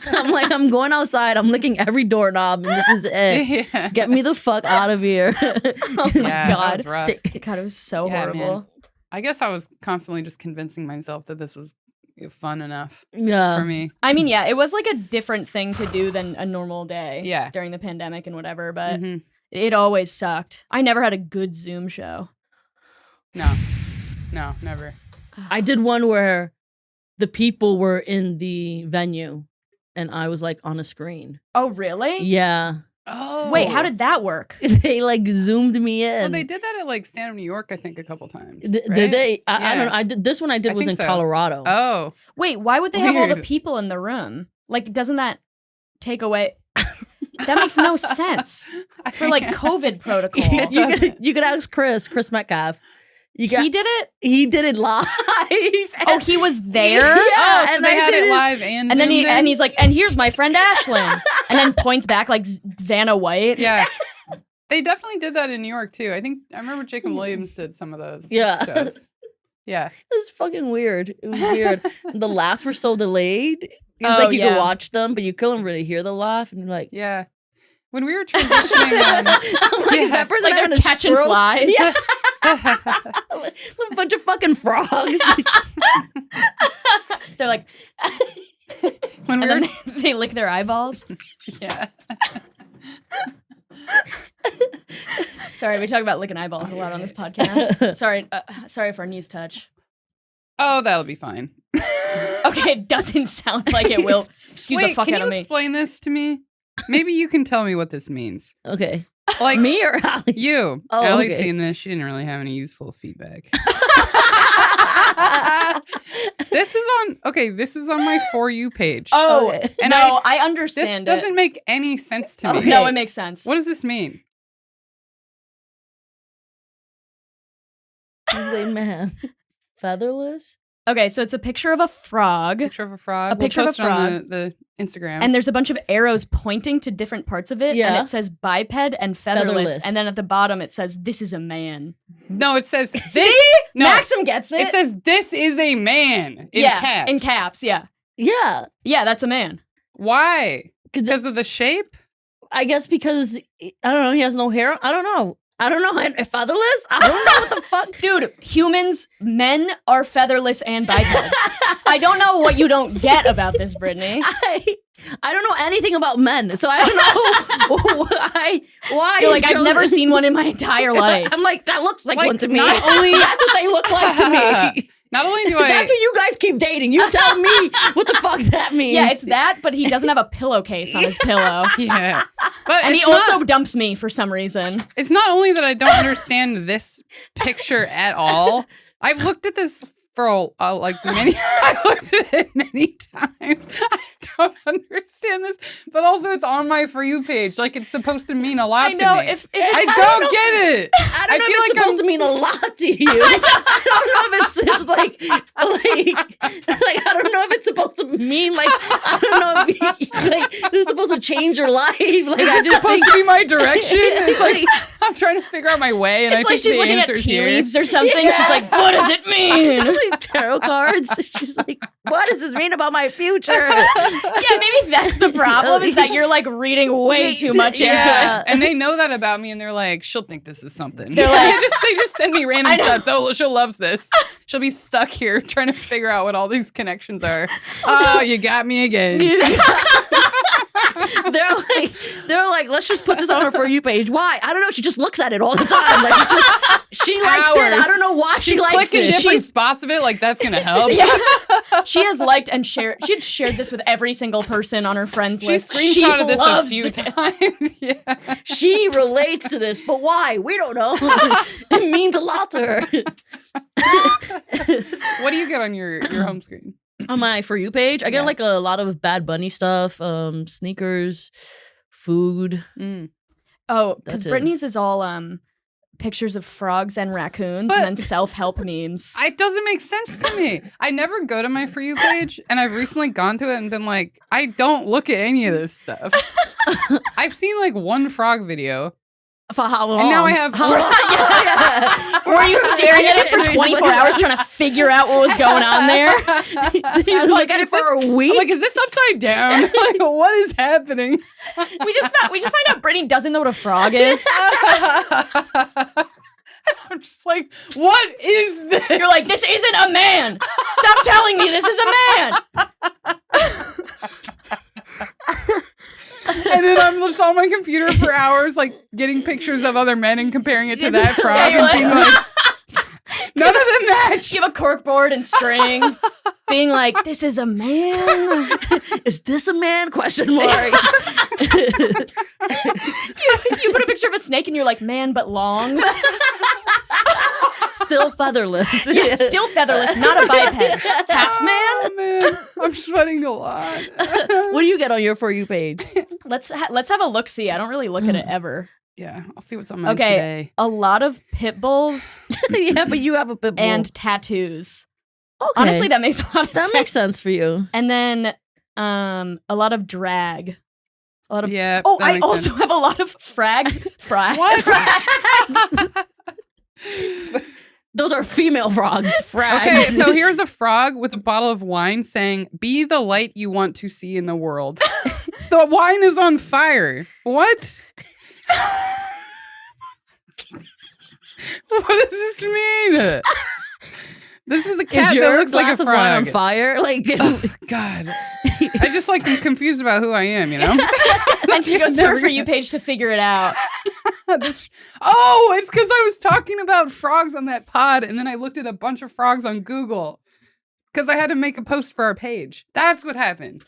I'm like I'm going outside, I'm licking every doorknob and this is it. Yeah. Get me the fuck out of here. Oh my Yeah, God. that was rough. God, it was so Yeah, horrible. man. I guess I was constantly just convincing myself that this was fun enough Yeah. for me. I mean, yeah, it was like a different thing to do than a normal day. Yeah. During the pandemic and whatever, but Mhm. it always sucked. I never had a good Zoom show. No, never. I did one where the people were in the venue and I was like on a screen. Oh, really? Yeah. Oh, Wait, how did that work? They like zoomed me in. Well, they did that at like Stand Up New York, I think, a couple times. Did right? they? I Yeah. don't know. I did this one. I did I was in think so. Colorado. Oh, Wait, why would they have all the Weird. people in the room? Like, doesn't that take away? That makes no sense for like COVID protocol. you could ask Chris Metcalf. You got, He did it? he did it live. Oh, he was there? Yeah, oh, so and they I had did it it- live and And then zoomed in? he's like, and here's my friend Ashlynn. And then points back like Vanna White. Yeah. They definitely did that in New York too. I remember Jacob Williams did some of those. Yeah. shows. Yeah. It was fucking weird. It was weird. The laughs were so delayed. It was Oh, like you yeah. could watch them, but you couldn't really hear the laugh. And you're like, Yeah. When we were transitioning, I'm like, is yeah. that person Like having they're a catching stroke? flies. Yeah. A bunch of fucking frogs. They're like, when we and were, then they lick their eyeballs. yeah. Sorry, we talk about licking eyeballs a lot on this podcast. Sorry if our knees touch. Oh, that'll be fine. Okay, it doesn't sound like it will. Excuse the Wait, fuck can out you of me. explain this to me? Maybe you can tell me what this means. Okay. Like Me or Ali? you. Oh, Allie's okay. seen this. She didn't really have any useful feedback. This is on my For You page. Oh, Okay. And no, I this understand doesn't it. make any sense to me. Okay. No, it makes sense. What does this mean? He's a man. Featherless? Okay, so it's a picture of a frog, Picture of a frog. A picture we'll of a post it on frog. the Instagram. and there's a bunch of arrows pointing to different parts of it, and Yeah. it says biped and featherless, Featherless. and then at the bottom it says, "This is a man." no, it says this. See? No, Maxim gets it. it says this is a man in yeah, caps. in caps, yeah. Yeah. Yeah, that's a man. Why? 'Cause Because of the shape? I guess because, I don't know, he has no hair. I don't know. And featherless? I don't know what the fuck. Dude, men are featherless and biped. I don't know what you don't get about this, Brittany. I don't know anything about men, so I don't know why. You're like, you I've chose never this. seen one in my entire life. I'm like, that looks like Like, one to me. not only- That's what they look like to me. Not only do That's what you guys keep dating. You tell me what the fuck that means. Yeah, it's that, but he doesn't have a pillowcase on his pillow. Yeah. But And he also dumps me for some reason. it's not only that I don't understand this picture at all. I've looked at this for like many. I looked at it many times. I don't understand this, but also it's on my For You page. Like it's supposed to mean a lot I know. to me. I don't get it. I don't know if it's supposed to mean a lot to you. I don't know if it's like I don't know if it's supposed to mean like I don't know if like it's supposed to change your life. Like Is this supposed to be my direction? It's like I'm trying to figure out my way, and It's I like think she's the looking at answer's tea here. leaves or something. Yeah. She's like, what does it mean? It's like tarot cards. She's like, what does this mean about my future? Yeah, maybe that's the problem is that you're like reading way too much into Yeah, it. and they know that about me, and they're like, "She'll think this is something." They're like- they just send me random stuff. Oh, she'll loves this. She'll be stuck here trying to figure out what all these connections are. Oh, you got me again. They're like, let's just put this on her For You page. Why? I don't know. She just looks at it all the time. Like she likes it. I don't know why she likes Clicking it. different spots of it, like that's gonna help. Yeah. She has liked and shared. She had shared this with every single person on her friends She list. screenshotted this a loves few this. times. Yeah. She relates to this, but why? We don't know. It means a lot to her. What do you get on your home screen? On my For You page, I get Yeah. like a lot of Bad Bunny stuff, sneakers, food. Oh, because That's it. Brittany's is all pictures of frogs and raccoons But- and then self-help memes. It doesn't make sense to me. I never go to my For You page, and I've recently gone to it and been like, I don't look at any of this stuff. I've seen like one frog video. For how long? And now I have How long? Yeah. Were you staring at it for 24 hours trying to figure out what was going on there? You look at it for a week? I'm like, is this upside down? Like, what is happening? We just find out Brittany doesn't know what a frog is. I'm just like, what is this? You're like, this isn't a man. Stop telling me this is a man. And then I'm just on my computer for hours, like getting pictures of other men and comparing it to that frog, you're and being like, none of them match. You have a corkboard and string, being like, this is a man. Is this a man? Question mark. You put a picture of a snake and you're like, man, but long. Still featherless. Yeah, still featherless, not a biped. Half man. Oh man, I'm sweating a lot. What do you get on your For You page? Let's have a look. See, I don't really look at it ever. Yeah, I'll see what's on mine Okay, today. a lot of pit bulls Yeah, but you have a pit bull. and tattoos. Okay. Honestly, that makes a lot of sense. that makes sense for you. And then a lot of drag. A lot of Yeah. Oh, that I makes also sense. have a lot of frags. What? Those are female frogs. Frags. Okay, so here's a frog with a bottle of wine saying, "Be the light you want to see in the world." The wine is on fire. What? What does this mean? This is a Is cat that your looks like glass a of wine on frog. fire? Like, God, I just like am confused about who I am. You know? And she goes to her For You page to figure it out. It's because I was talking about frogs on that pod, and then I looked at a bunch of frogs on Google because I had to make a post for our page. That's what happened.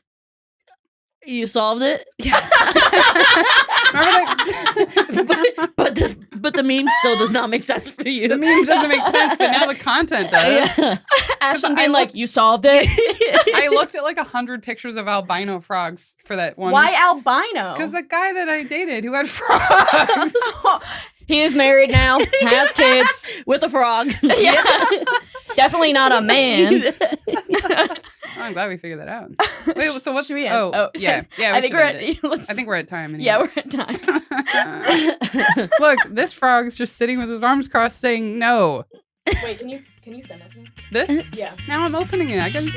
you solved it? Remember that? but the meme still does not make sense for you. The meme doesn't make sense, but now the content does. Yeah. Ashlyn I being like, you solved it. I looked at like 100 pictures of albino frogs for that one. Why albino? Because the guy that I dated who had frogs. He is married now, has kids. With a frog. Yeah. Definitely not a man. I'm glad we figured that out. Wait, so what's Should we end? Oh, yeah. I think should we're end it. at. I think we're at time. Anyway. Yeah, we're at time. Look, this frog's just sitting with his arms crossed saying no. Wait, can you send that to me? This? Yeah. Now I'm opening it. I can.